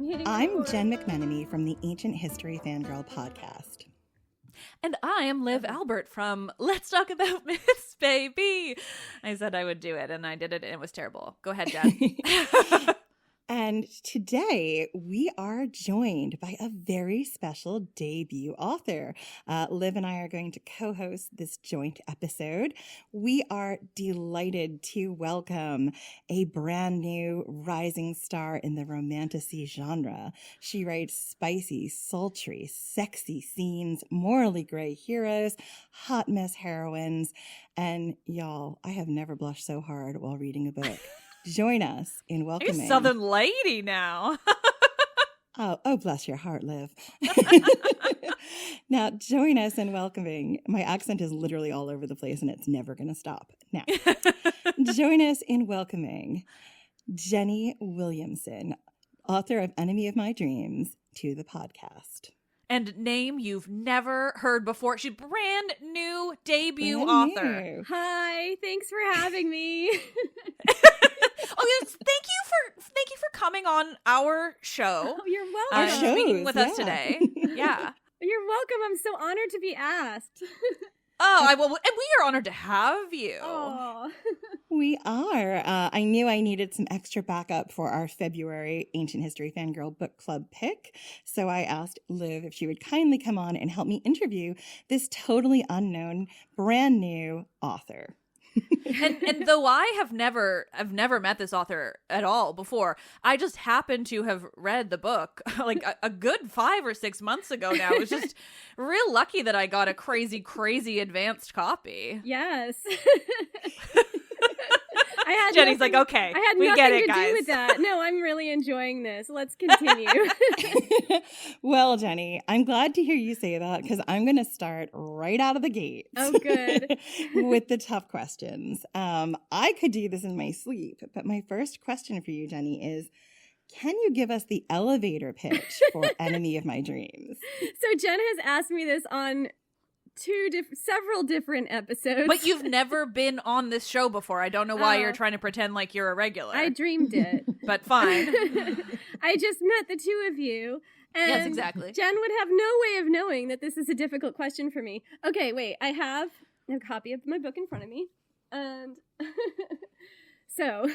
I'm Jen McMenemy from the Ancient History Fangirl podcast. And I am Liv Albert from Let's Talk About Myths, baby. I said I would do it, and I did it, and it was terrible. Go ahead, Jen. And today we are joined by a very special debut author. Liv and I are going to co-host this joint episode. We are delighted to welcome a brand new rising star in the romantasy genre. She writes spicy, sultry, sexy scenes, morally gray heroes, hot mess heroines, and y'all, I have never blushed so hard while reading a book. Join us in welcoming... You're a Southern lady now. Oh, bless your heart, Liv. Now, join us in welcoming... My accent is literally all over the place, and it's never going to stop. Now, join us in welcoming Jenny Williamson, author of Enemy of My Dreams, to the podcast. And name you've never heard before. She's brand new debut author. Hi, thanks for having me. Oh, yes, thank you for coming on our show. Oh, you're welcome. Speaking with us today. Yeah. You're welcome. I'm so honored to be asked. And we are honored to have you. Oh. We are. I knew I needed some extra backup for our February Ancient History Fangirl Book Club pick, so I asked Liv if she would kindly come on and help me interview this totally unknown, brand new author. and though I've never met this author at all before, I just happened to have read the book like a good 5 or 6 months ago now. It was just real lucky that I got a crazy advanced copy. Yes. Jenny's like, okay, I had we nothing get it, to guys. do with that. No, I'm really enjoying this. Let's continue. Well, Jenny, I'm glad to hear you say that because I'm going to start right out of the gate. Oh, good. With the tough questions. I could do this in my sleep, but my first question for you, Jenny, is can you give us the elevator pitch for Enemy of My Dreams? So Jen has asked me this on several different episodes. But you've never been on this show before. I don't know why you're trying to pretend like you're a regular. I dreamed it. But fine. I just met the two of you. And yes, exactly. Jen would have no way of knowing that this is a difficult question for me. Okay, wait. I have a copy of my book in front of me. And so...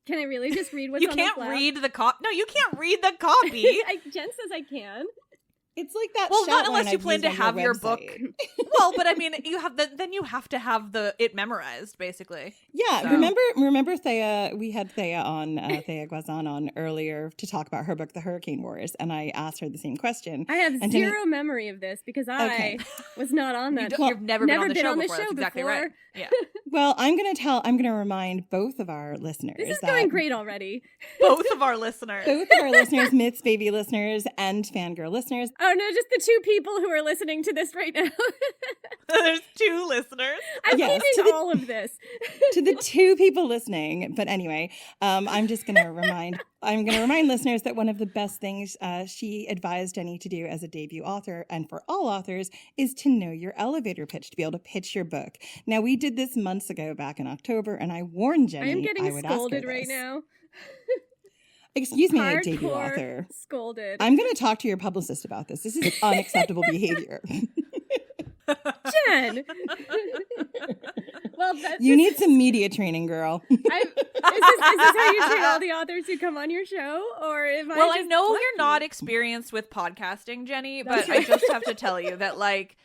Can I really just read what's on the flap? You can't read the copy. No, you can't read the copy. Jen says I can. It's like that. Well, not shot unless line you I've plan used to on have your website. book. Well, but I mean, you have then you have to have it memorized, basically. Yeah, So. remember Thea? We had Thea on Thea Guazan on earlier to talk about her book, The Hurricane Wars, and I asked her the same question. I have zero memory of this because I was not on that. You've never been on the show before. That's exactly right. Yeah. Well, I'm gonna remind both of our listeners. This is going great already. Both of our listeners. Both of our listeners, Myths Baby listeners, and Fangirl listeners. Oh no, just the two people who are listening to this right now. There's 2 listeners. I'm keeping all of this. To the 2 people listening. But anyway, I'm gonna remind listeners that one of the best things she advised Jenny to do as a debut author, and for all authors, is to know your elevator pitch, to be able to pitch your book. Now, we did this months ago back in October, and I warned Jenny I am getting I would ask her scolded this. right now. Excuse me, Hardcore debut author. Scolded. I'm going to talk to your publicist about this. This is unacceptable behavior. Jen! Well, you need some media training, girl. Is this how you treat all the authors who come on your show? Or if I know you're not experienced with podcasting, Jenny, but I just have to tell you that, like,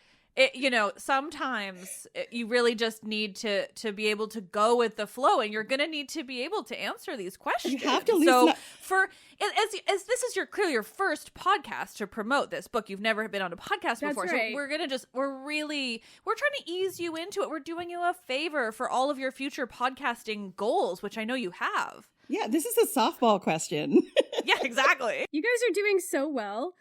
sometimes you really just need to be able to go with the flow, and you're going to need to be able to answer these questions. You have to as this is your first podcast to promote this book, you've never been on a podcast before. Right. So we're trying to ease you into it. We're doing you a favor for all of your future podcasting goals, which I know you have. Yeah, this is a softball question. Yeah, exactly. You guys are doing so well.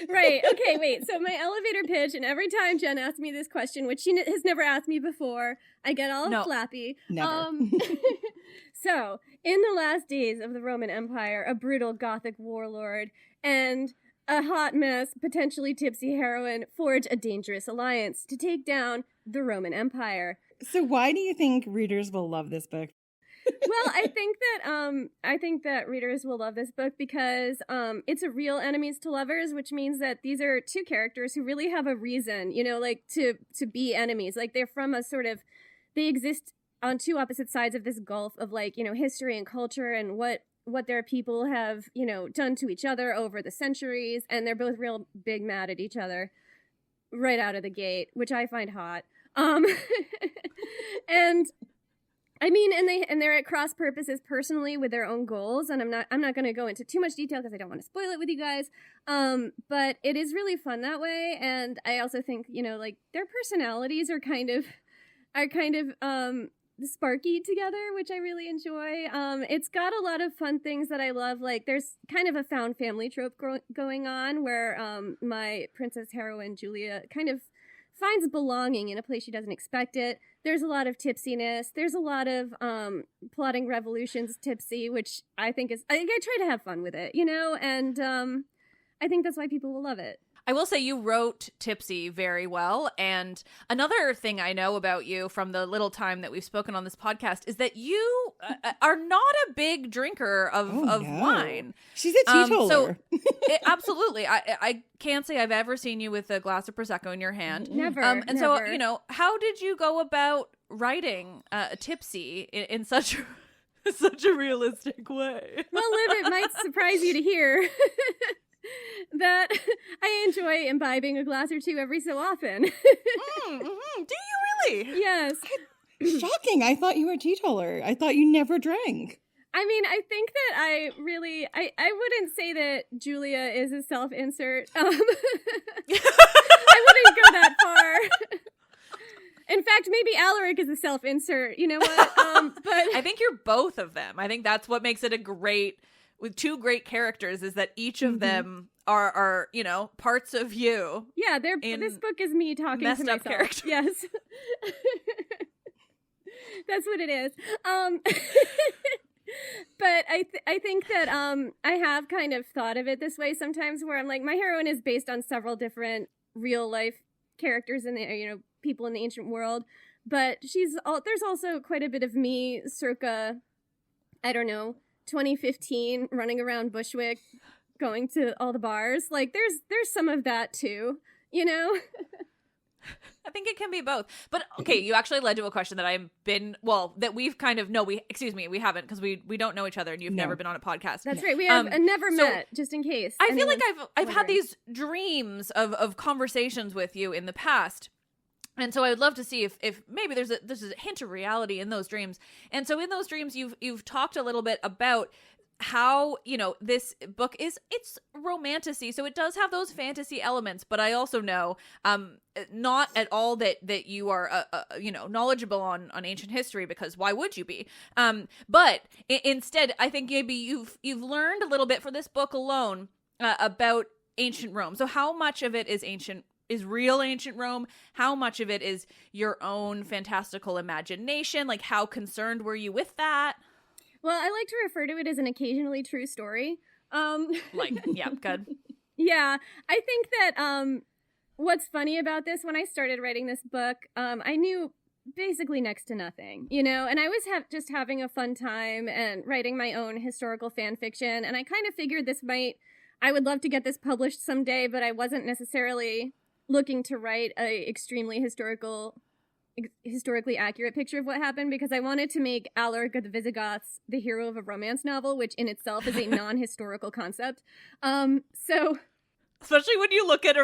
Right. Okay, wait. So my elevator pitch, and every time Jen asks me this question, which she has never asked me before, I get all flappy. Never. So, in the last days of the Roman Empire, a brutal Gothic warlord and a hot mess, potentially tipsy heroine forge a dangerous alliance to take down the Roman Empire. So why do you think readers will love this book? Well, I think that readers will love this book because it's a real enemies to lovers, which means that these are two characters who really have a reason, like to be enemies. Like they're from a sort of, they exist on two opposite sides of this gulf of like, history and culture and what their people have, done to each other over the centuries, and they're both real big mad at each other right out of the gate, which I find hot. And I mean, and they're at cross purposes personally with their own goals, and I'm not going to go into too much detail because I don't want to spoil it with you guys. But it is really fun that way, and I also think like their personalities are kind of sparky together, which I really enjoy. It's got a lot of fun things that I love. Like there's kind of a found family trope going on where my princess heroine Julia kind of finds belonging in a place she doesn't expect it. There's a lot of tipsiness. There's a lot of plotting revolutions tipsy, which I think I try to have fun with it, and I think that's why people will love it. I will say you wrote Tipsy very well. And another thing I know about you from the little time that we've spoken on this podcast is that you are not a big drinker of wine. She's a teetotaler. Absolutely. I can't say I've ever seen you with a glass of Prosecco in your hand. Never. And so, how did you go about writing Tipsy in such a realistic way? Well, Liv, it might surprise you to hear that I enjoy imbibing a glass or two every so often. Do you really? Yes. Shocking. I thought you were a teetotaler. I thought you never drank. I mean, I think that I wouldn't say that Julia is a self-insert. I wouldn't go that far. In fact, maybe Alaric is a self-insert. You know what? But I think you're both of them. I think that's what makes it with two great characters is that each of them are parts of you. Yeah, this book is me talking to myself. Messed up characters. Yes. That's what it is. But I think that I have kind of thought of it this way sometimes, where I'm like, my heroine is based on several different real life characters in the people in the ancient world, but there's also quite a bit of me circa, I don't know, 2015, running around Bushwick, going to all the bars. Like there's some of that too, I think it can be both. But okay, you actually led to a question that we've kind of we haven't, because we don't know each other and you've never been on a podcast. That's right. We have never met, just in case. I feel like I've had these dreams of conversations with you in the past. And so I would love to see if maybe there's a hint of reality in those dreams. And so in those dreams, you've talked a little bit about how, this book it's romantasy. So it does have those fantasy elements, but I also know not at all that you are, knowledgeable on ancient history, because why would you be? But instead, I think maybe you've learned a little bit for this book alone about ancient Rome. So how much of it is real ancient Rome? How much of it is your own fantastical imagination? Like, how concerned were you with that? Well, I like to refer to it as an occasionally true story. Yeah, good. Yeah, I think that what's funny about this, when I started writing this book, I knew basically next to nothing, and I was just having a fun time and writing my own historical fan fiction, and I kind of figured I would love to get this published someday, but I wasn't necessarily looking to write a extremely historically accurate picture of what happened, because I wanted to make Alaric of the Visigoths the hero of a romance novel, which in itself is a non-historical concept. So especially when you look at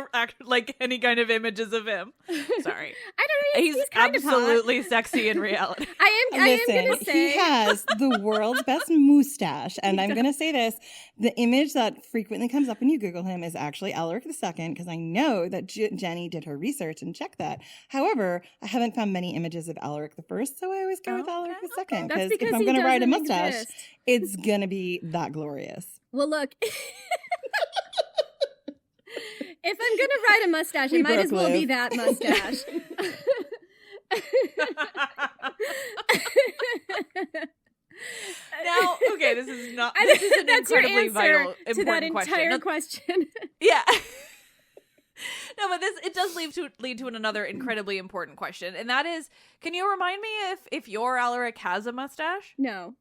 any kind of images of him. Sorry, I don't know. He's kind absolutely of hot. Sexy in reality. I am going to say he has the world's best mustache, and I'm going to say this: the image that frequently comes up when you Google him is actually Alaric II, because I know that Jenny did her research and checked that. However, I haven't found many images of Alaric I, so I always go with Alaric II, because if I'm going to write a mustache, it's going to be that glorious. Well, look. If I'm going to write a mustache, it might as well be that mustache. Now, okay, this is an incredibly vital, important to that entire question. Yeah. No, but it does lead to another incredibly important question, and that is, can you remind me if your Alaric has a mustache? No.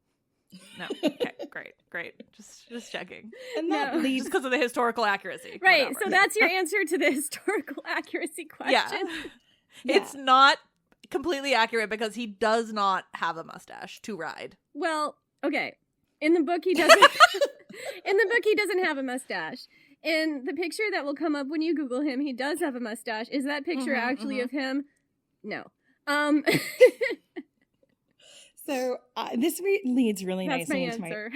No. Okay, great. Just checking. And that No. leads Just because of the historical accuracy. Right. Whatever. So that's your answer to the historical accuracy question. Yeah. It's not completely accurate because he does not have a mustache to ride. Well, okay. In the book, he doesn't. In the book, he doesn't have a mustache. In the picture that will come up when you Google him, he does have a mustache. Is that picture actually of him? No. So this leads really That's nicely my into answer.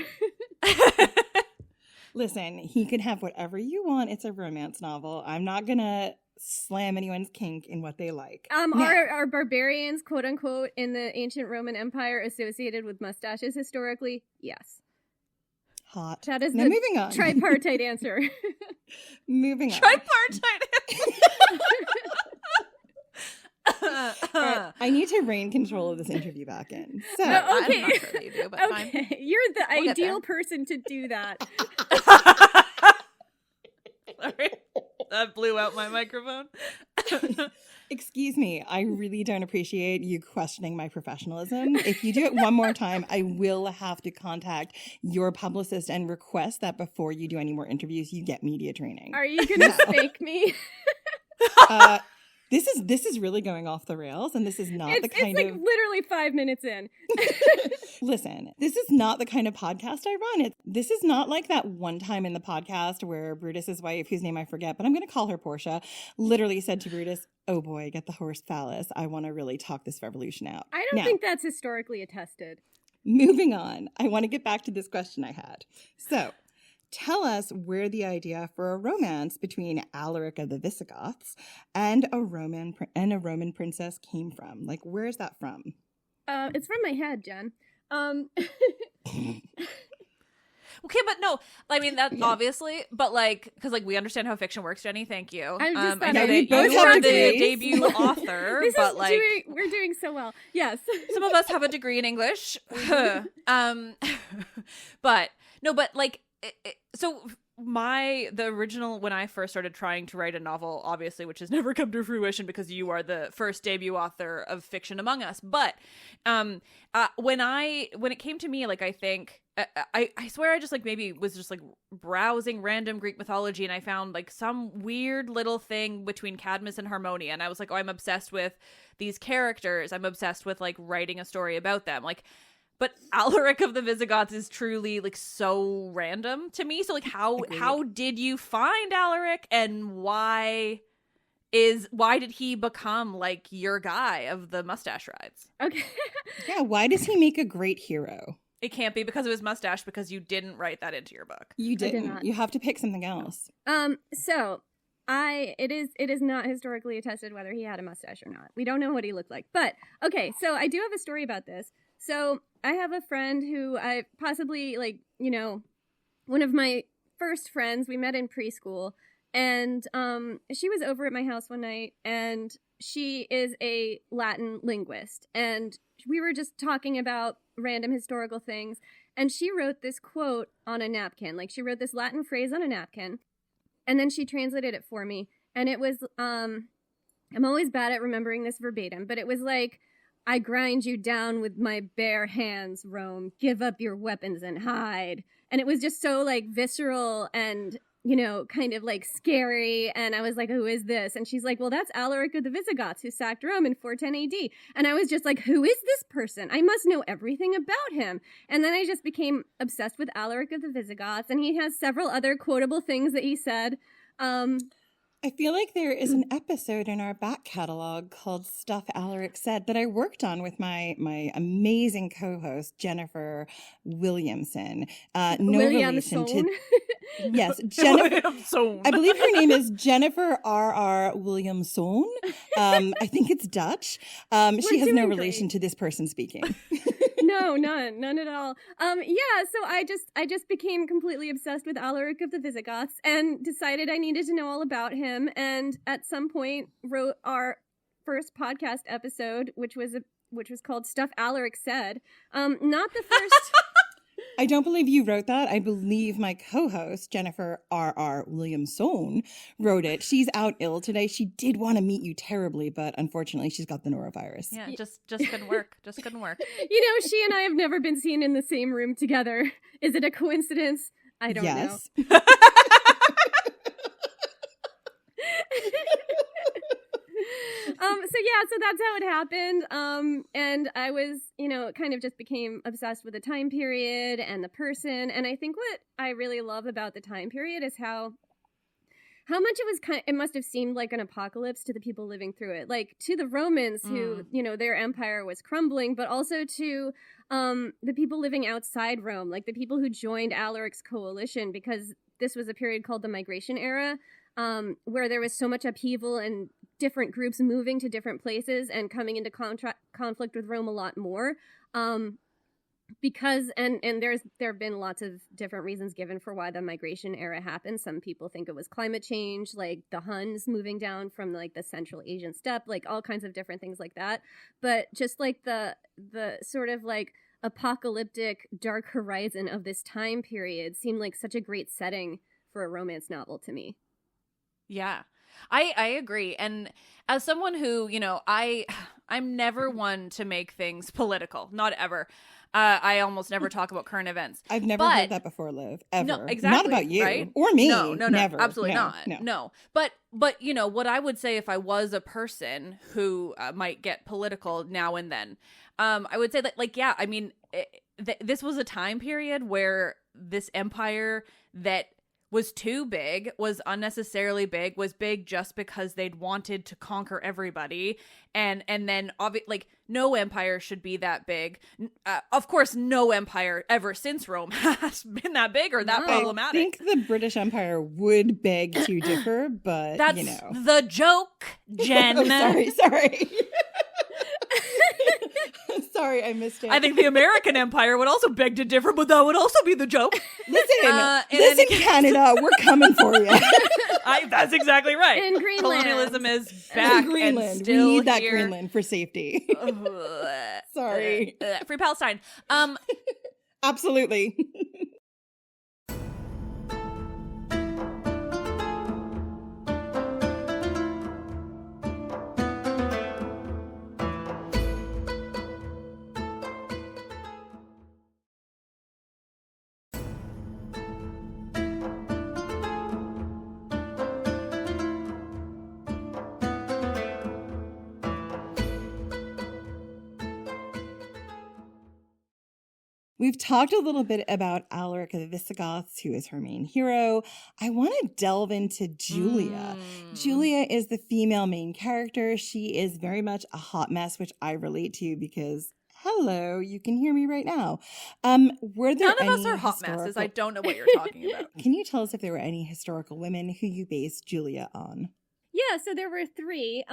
Listen, he can have whatever you want. It's a romance novel. I'm not gonna slam anyone's kink in what they like. Are barbarians, quote unquote, in the ancient Roman Empire associated with mustaches historically? Yes. Hot. That is now the moving on. tripartite answer. Moving on. Tripartite. I need to rein control of this interview back in. So Okay. I'm not sure that you do, but fine. Okay, you're the We'll get ideal there. person to do that. Sorry. That blew out my microphone. excuse me, I really don't appreciate you questioning my professionalism. If you do it one more time, I will have to contact your publicist and request that before you do any more interviews, you get media training. Are you gonna spank me? This is really going off the rails, and this is not the kind it's like of literally 5 minutes in. Listen, this is not the kind of podcast I run. This is not like that one time in the podcast where Brutus's wife, whose name I forget, but I'm going to call her Portia, literally said to Brutus, "Oh boy, get the horse phallus. I want to really talk this revolution out." I don't Now, think that's historically attested. moving on, I want to get back to this question I had. So, tell us where the idea for a romance between Alaric of the Visigoths and a Roman princess came from. Like, where is that from? It's from my head, Jen. Okay, but no, I mean that's obviously, but like, because like we understand how fiction works, Jenny. Thank you. I just I thought know I that would- I was you are about the to- debut author, This but is like we're doing so well. Yes. some of us have a degree in English. But no, but like, so the original, when I first started trying to write a novel, obviously, which has never come to fruition because you are the first debut author of fiction among us. But when it came to me, like, I think I swear I just like maybe was just like browsing random Greek mythology, and I found like some weird little thing between Cadmus and Harmonia, and I was like, oh, I'm obsessed with these characters. I'm obsessed with like writing a story about them. Like, but Alaric of the Visigoths is truly like so random to me. So like how did you find Alaric, and why did he become like your guy of the mustache rides? Okay. Yeah, why does he make a great hero? It can't be because of his mustache, because you didn't write that into your book. You did didn't. not. You have to pick something else. So it is not historically attested whether he had a mustache or not. We don't know what he looked like. But okay, so I do have a story about this. So I have a friend who I possibly one of my first friends. We met in preschool, and she was over at my house one night, and she is a Latin linguist, and we were just talking about random historical things, and she wrote this quote on a napkin. Like, she wrote this Latin phrase on a napkin, and then she translated it for me, and it was I'm always bad at remembering this verbatim, but it was like, "I grind you down with my bare hands, Rome. Give up your weapons and hide." And it was just so like visceral and, kind of like scary. And I was like, "Who is this?" And she's like, "Well, that's Alaric of the Visigoths, who sacked Rome in 410 AD. And I was just like, "Who is this person? I must know everything about him." And then I just became obsessed with Alaric of the Visigoths. And he has several other quotable things that he said. I feel like there is an episode in our back catalog called Stuff Alaric Said that I worked on with my amazing co-host, Jennifer Williamson. No relation to... Yes, Jennifer. Williamson. I believe her name is Jennifer R.R. Williamson. I think it's Dutch. She has no doing relation great. to this person speaking. No, none at all. So I just became completely obsessed with Alaric of the Visigoths and decided I needed to know all about him. And at some point wrote our first podcast episode, which was called Stuff Alaric Said. Not the first. I don't believe you wrote that. I believe my co-host, Jennifer R.R. Williamson, wrote it. She's out ill today. She did want to meet you terribly, but unfortunately she's got the norovirus. Yeah, just couldn't work. Just couldn't work. You know, she and I have never been seen in the same room together. Is it a coincidence? I don't know. So that's how it happened. And I was, you know, kind of just became obsessed with the time period and the person. And I think what I really love about the time period is how much it was it must have seemed like an apocalypse to the people living through it. Like to the Romans who, you know, their empire was crumbling, but also to the people living outside Rome, like the people who joined Alaric's coalition, because this was a period called the Migration Era, where there was so much upheaval and different groups moving to different places and coming into conflict with Rome a lot more. Because there have been lots of different reasons given for why the migration era happened. Some people think it was climate change, like the Huns moving down from like the Central Asian steppe, like all kinds of different things like that. But just like the sort of like apocalyptic dark horizon of this time period seemed like such a great setting for a romance novel to me. Yeah, I agree. And as someone who, you know, I'm never one to make things political, not ever. I almost never talk about current events. I've never heard that before, Liv. Ever. No, exactly. Not about you, right? or me. No, never. Absolutely No, not. No. But you know what I would say if I was a person who might get political now and then, I would say that, like, yeah, I mean, this was a time period where this empire that was too big, was unnecessarily big, was big just because they'd wanted to conquer everybody. And then like no empire should be that big. Of course, no empire ever since Rome has been that big or that problematic. I think the British Empire would beg to differ, but that's, you know. the joke, Jen. Oh, sorry. Sorry, I missed it. I think the American Empire would also beg to differ, but that would also be the joke. Listen, Canada, we're coming for you. That's exactly right. And Greenland. Colonialism is back. And Greenland. And still we need that here. Greenland for safety. Sorry. Free Palestine. Absolutely. We've talked a little bit about Alaric of the Visigoths, who is her main hero. I want to delve into Julia. Julia is the female main character. She is very much a hot mess, which I relate to because, hello, you can hear me right now. Were there None of any us are hot messes. I don't know what you're talking about. Can you tell us if there were any historical women who you based Julia on? Yeah, so there were three.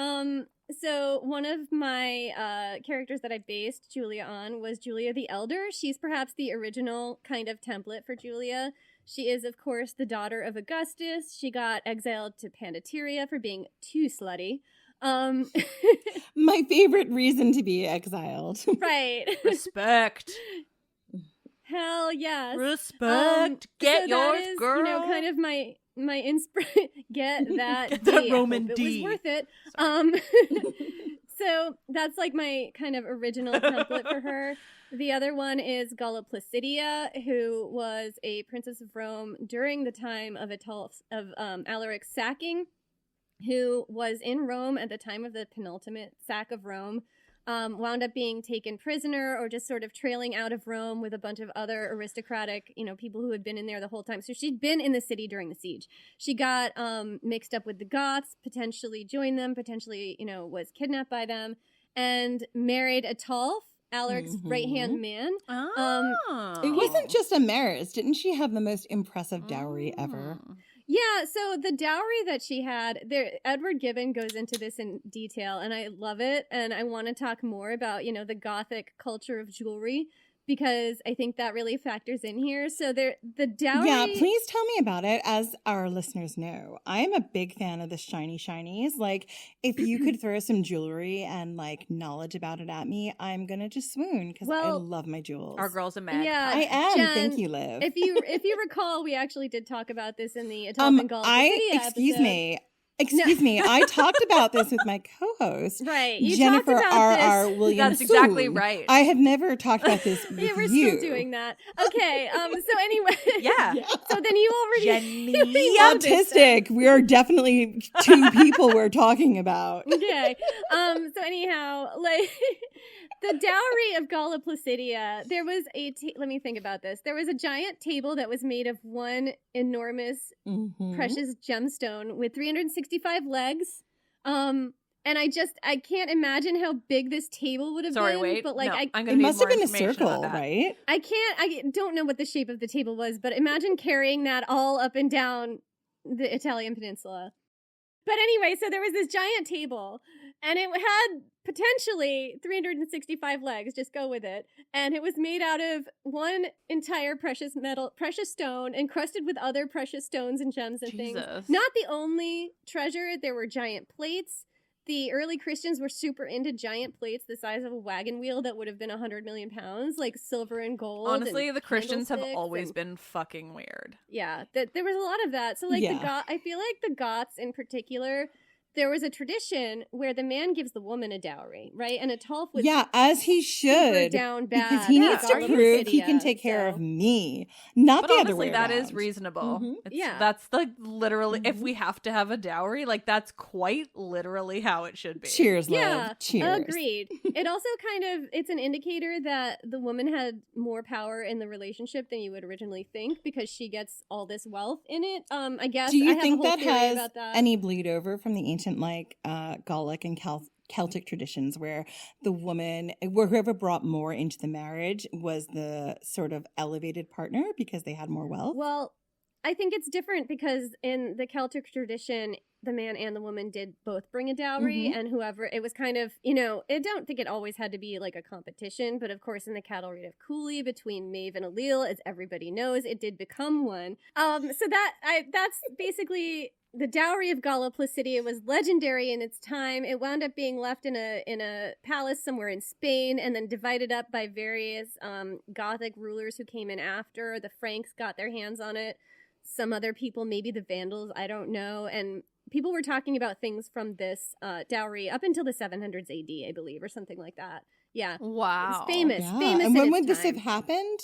So one of my characters that I based Julia on was Julia the Elder. She's perhaps the original kind of template for Julia. She is, of course, the daughter of Augustus. She got exiled to Pandateria for being too slutty. My favorite reason to be exiled. Right. Respect. Hell yes. Respect. Get so yours, that is, girl. You know, kind of my inspiration. Get that Roman D. D. It was worth it. So that's like my kind of original template for her. The other one is Galla Placidia, who was a princess of Rome during the time of Alaric's sacking, who was in Rome at the time of the penultimate sack of Rome. Wound up being taken prisoner or just sort of trailing out of Rome with a bunch of other aristocratic, you know, people who had been in there the whole time. So she'd been in the city during the siege. She got mixed up with the Goths, potentially joined them, potentially, you know, was kidnapped by them, and married Ataulf, Alaric's right-hand man. It wasn't just a marriage. Didn't she have the most impressive dowry ever? Yeah, so the dowry that she had, Edward Gibbon goes into this in detail, and I love it, and I want to talk more about, you know, the Gothic culture of jewelry, because I think that really factors in here. So the dowry. Yeah, please tell me about it. As our listeners know, I am a big fan of the shiny shinies. Like, if you could throw some jewelry and like knowledge about it at me, I'm gonna just swoon because I love my jewels. Our girl's a mag. Yeah, I am. Jen, Thank you, Liv. If you recall, we actually did talk about this in the Atomic Golf Excuse me. I talked about this with my co-host, right? You Jennifer talked about R. this. Williamson. That's exactly right. I have never talked about this with yeah, we're you. still doing that. Okay. So anyway. Yeah. So then you already Jenny. Autistic. We are definitely two people we're talking about. Okay. So anyhow, like the dowry of Galla Placidia, there was let me think about this. There was a giant table that was made of one enormous precious gemstone with 365 legs. And I can't imagine how big this table would have been. Wait. But like, no, it must have been a circle, right? I don't know what the shape of the table was, but imagine carrying that all up and down the Italian peninsula. But anyway, so there was this giant table, and it had potentially 365 legs, just go with it. And it was made out of one entire precious stone, encrusted with other precious stones and gems and things. Not the only treasure, there were giant plates. The early Christians were super into giant plates the size of a wagon wheel that would have been 100 million pounds, like silver and gold. Honestly, the Christians have always been fucking weird. Yeah, there was a lot of that. So, like, I feel like the Goths in particular, there was a tradition where the man gives the woman a dowry, right? And Ataulf was as he should, down bad because he needs to prove he can take care of me, not the other way around. That is reasonable. Yeah, that's literally if we have to have a dowry, like that's quite literally how it should be. Cheers, Liv. Yeah, cheers. Agreed. It also it's an indicator that the woman had more power in the relationship than you would originally think because she gets all this wealth in it. I guess. Do you I have think a whole that theory has about that. any bleed over from the ancient Gallic and Celtic traditions where the woman, whoever brought more into the marriage was the sort of elevated partner because they had more wealth? Well, I think it's different because in the Celtic tradition, the man and the woman did both bring a dowry, and whoever, it was kind of, I don't think it always had to be like a competition, but of course in the cattle raid of Cooley between Maeve and Allele, as everybody knows, it did become one. So that's basically... The dowry of Galla Placidia was legendary in its time. It wound up being left in a palace somewhere in Spain and then divided up by various Gothic rulers who came in after. The Franks got their hands on it. Some other people, maybe the Vandals, I don't know. And people were talking about things from this dowry up until the 700s AD, I believe, or something like that. Yeah. Wow. It's famous. Yeah. Famous. And when would this have happened?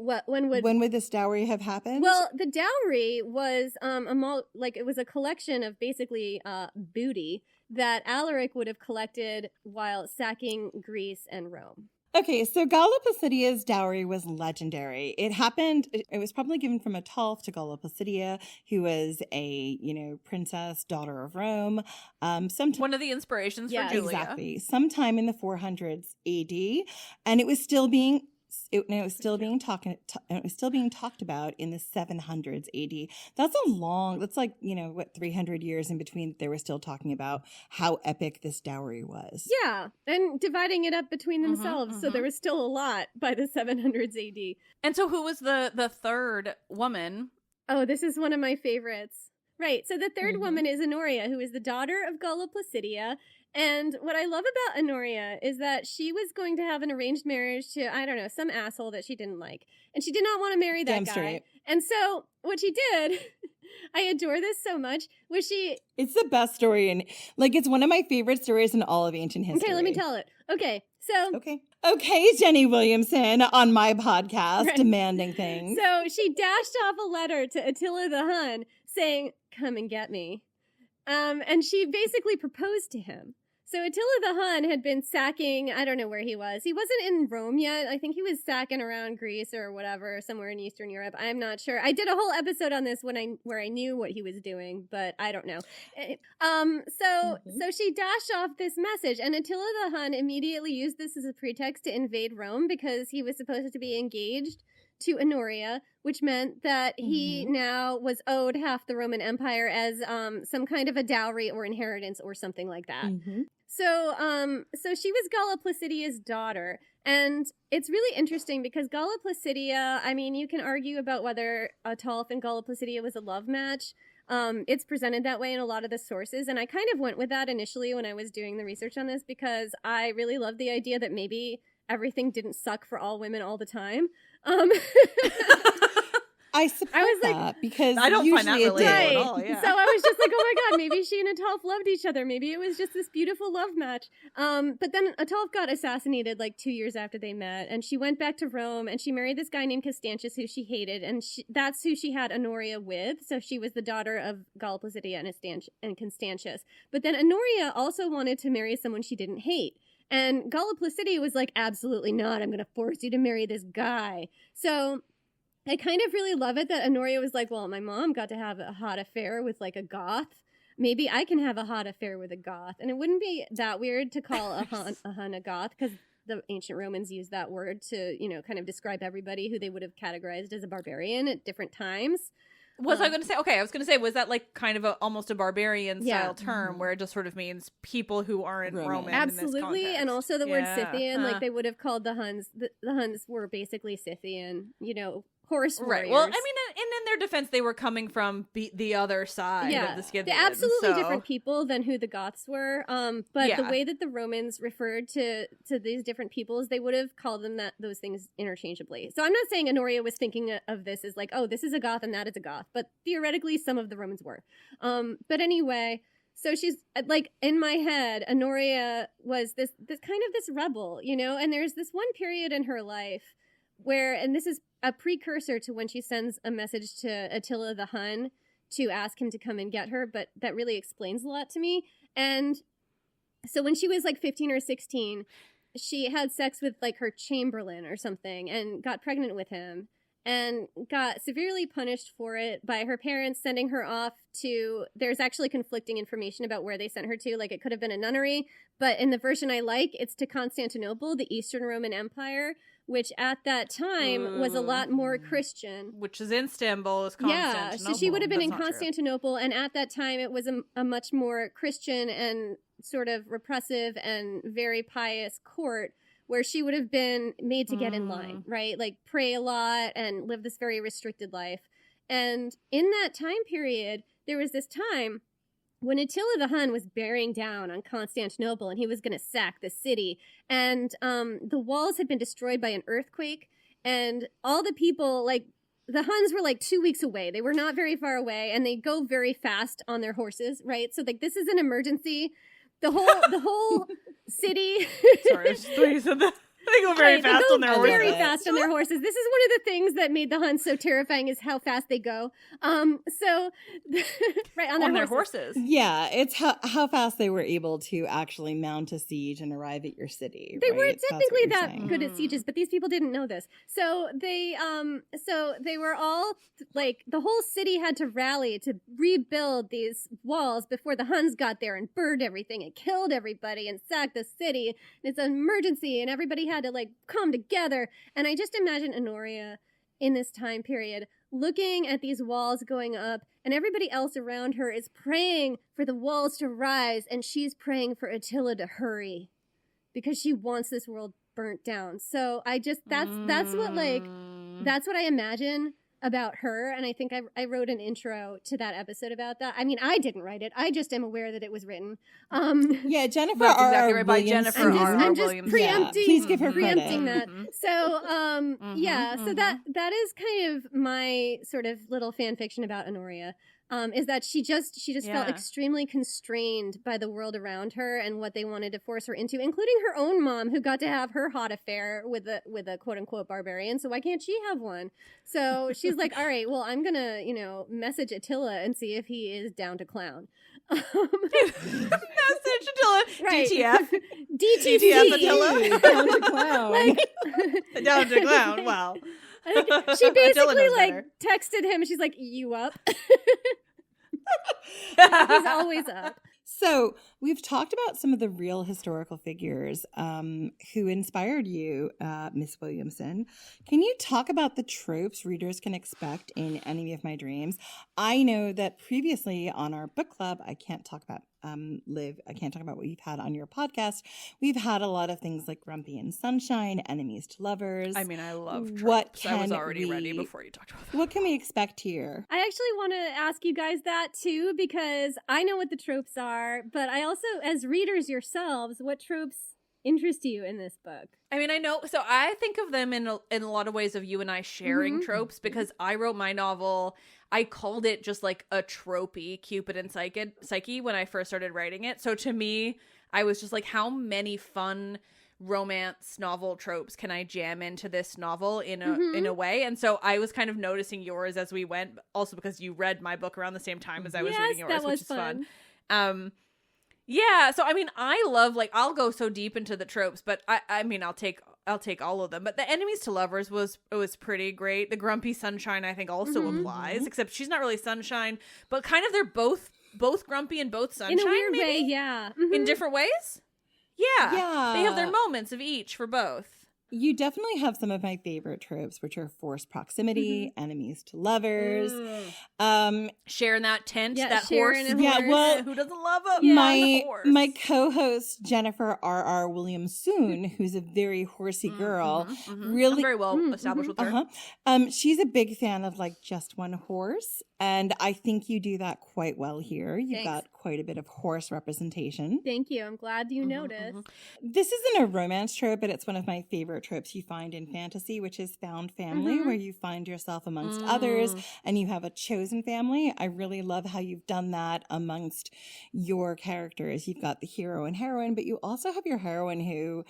When would this dowry have happened? Well, the dowry was it was a collection of basically booty that Alaric would have collected while sacking Greece and Rome. Okay, so Galla Placidia's dowry was legendary. It happened, it was probably given from Ataulf to Galla Placidia, who was a, princess, daughter of Rome. One of the inspirations for Julia. Exactly. Sometime in the 400s AD. And it was still being talked about in the 700s AD. That's like 300 years in between. They were still talking about how epic this dowry was. Yeah, and dividing it up between themselves. So there was still a lot by the 700s AD. And so who was the third woman? Oh, this is one of my favorites. Right, so the third woman is Honoria, who is the daughter of Galla Placidia. And what I love about Honoria is that she was going to have an arranged marriage to, I don't know, some asshole that she didn't like. And she did not want to marry that guy. Straight. And so what she did, I adore this so much, was she... It's the best story. And it's one of my favorite stories in all of ancient history. Okay, let me tell it. Okay, so... Okay, Jenny Williamson on my podcast, demanding things. So she dashed off a letter to Attila the Hun saying, come and get me. And she basically proposed to him. So Attila the Hun had been sacking, I don't know where he was. He wasn't in Rome yet. I think he was sacking around Greece or whatever, somewhere in Eastern Europe. I'm not sure. I did a whole episode on this where I knew what he was doing, but I don't know. So she dashed off this message, and Attila the Hun immediately used this as a pretext to invade Rome because he was supposed to be engaged to Honoria, which meant that he now was owed half the Roman Empire as some kind of a dowry or inheritance or something like that. So she was Galla Placidia's daughter, And it's really interesting because Galla Placidia, I mean, you can argue about whether Ataulf and Galla Placidia was a love match. It's presented that way in a lot of the sources, and I kind of went with that initially when I was doing the research on this because I really love the idea that maybe everything didn't suck for all women all the time. I support that because I don't find that usually relatable it at did. all. Yeah. So I was just like, oh my god, maybe she and Ataulf loved each other. Maybe it was just this beautiful love match. But then Ataulf got assassinated like 2 years after they met, and she went back to Rome, and she married this guy named Constantius, who she hated, and that's who she had Honoria with. So she was the daughter of Galla Placidia and Constantius. But then Honoria also wanted to marry someone she didn't hate. And Galla Placidia was like, absolutely not. I'm going to force you to marry this guy. So I kind of really love it that Honoria was like, well, my mom got to have a hot affair with like a goth. Maybe I can have a hot affair with a goth. And it wouldn't be that weird to call a Hun a goth because the ancient Romans used that word to, you know, kind of describe everybody who they would have categorized as a barbarian at different times. Was I going to say, okay, I was going to say, was that like kind of almost a barbarian style term where it just sort of means people who aren't Roman? Absolutely. In this and also the word Scythian, Huh. like they would have called the Huns, the Huns were basically Scythian, you know, horse warriors. Right. Well, I mean, and in their defense, they were coming from the other side of the Scythians. They're absolutely so. different people than who the Goths were. But the way that the Romans referred to these different peoples, they would have called them those things interchangeably. So I'm not saying Honoria was thinking of this as like, oh, this is a Goth and that is a Goth. But theoretically, some of the Romans were. But anyway, so she's like, in my head, Honoria was this kind of this rebel, you know? And there's this one period in her life where, and this is a precursor to when she sends a message to Attila the Hun to ask him to come and get her, but that really explains a lot to me. And so when she was like 15 or 16, she had sex with like her chamberlain or something and got pregnant with him and got severely punished for it by her parents sending her off to, there's actually conflicting information about where they sent her to. Like it could have been a nunnery, but in the version I like, it's to Constantinople, the Eastern Roman Empire, which at that time was a lot more Christian. Which is Istanbul, is Constantinople. Yeah, so she would have been in That's not Constantinople, and at that time it was a much more Christian and sort of repressive and very pious court where she would have been made to get in line, right? Like pray a lot and live this very restricted life. And in that time period, there was this time when Attila the Hun was bearing down on Constantinople and he was going to sack the city, and the walls had been destroyed by an earthquake, and all the people, like, the Huns were like 2 weeks away. They were not very far away, and they go very fast on their horses, right? So, like, this is an emergency. The whole city. Sorry, I just thought you said that. They go very fast on their horses. Very fast on their horses. This is one of the things that made the Huns so terrifying is how fast they go. So right on their horses. Yeah, it's how fast they were able to actually mount a siege and arrive at your city. They right? weren't technically that saying. good at sieges, but these people didn't know this. So they were all like, the whole city had to rally to rebuild these walls before the Huns got there and burned everything and killed everybody and sacked the city. And it's an emergency, and everybody had to like come together. And I just imagine Honoria in this time period looking at these walls going up, and everybody else around her is praying for the walls to rise, and she's praying for Attila to hurry because she wants this world burnt down. So I just that's what I imagine about her, and I think I wrote an intro to that episode about that. I mean, I didn't write it. I just am aware that it was written. Yeah, Jennifer That's R. exactly right, by Williamson. Jennifer R. I'm just Williamson. preempting. Yeah, please give her preempting credit. that. So yeah, so that is kind of my sort of little fan fiction about Honoria. Is that she just felt extremely constrained by the world around her and what they wanted to force her into, including her own mom, who got to have her hot affair with a quote unquote barbarian. So why can't she have one? So she's like, all right, well, I'm gonna message Attila and see if he is down to clown. Message Attila. Right. DTF. DTC. DTF Attila. Down to clown. Down to clown. Wow. I think she Attila basically knows like better. texted him. She's like, "You up?" He's always up. So we've talked about some of the real historical figures who inspired you, Miss Williamson. Can you talk about the tropes readers can expect in Enemy of My Dreams? I know that previously on our book club, I can't talk about Liv, I can't talk about what you've had on your podcast. We've had a lot of things like Grumpy and Sunshine, Enemies to Lovers. I mean, I love tropes. What I was can already ready before you talked about that. What can we expect here? I actually want to ask you guys that too, because I know what the tropes are, but I also, as readers yourselves, what tropes interest you in this book? I mean, I know. So I think of them in a lot of ways of you and I sharing tropes, because I wrote my novel. I called it just like a tropey Cupid and Psyche when I first started writing it. So to me, I was just like, how many fun romance novel tropes can I jam into this novel in a way? And so I was kind of noticing yours as we went, also because you read my book around the same time as I was reading yours, which is fun. Yeah, so I mean, I love, like, I'll go so deep into the tropes, but I mean, I'll take all of them. But the Enemies to Lovers was pretty great. The Grumpy Sunshine, I think, also applies, except she's not really Sunshine, but kind of they're both grumpy and both Sunshine, in a weird maybe? way, yeah. In different ways? Yeah. Yeah. They have their moments of each for both. You definitely have some of my favorite tropes, which are forced proximity, enemies to lovers, Sharing that tent, Yeah, that sharing horse. a Yeah, horse. well, Who doesn't love a horse? my co-host Jennifer R.R. Williamson, who's a very horsey girl, really I'm very well established with her. She's a big fan of like just one horse, and I think you do that quite well here. You've Thanks. got quite a bit of horse representation. Thank you. I'm glad you noticed. This isn't a romance trope, but it's one of my favorite tropes you find in fantasy, which is found family, where you find yourself amongst others and you have a chosen family. I really love how you've done that amongst your characters. You've got the hero and heroine, but you also have your heroine who,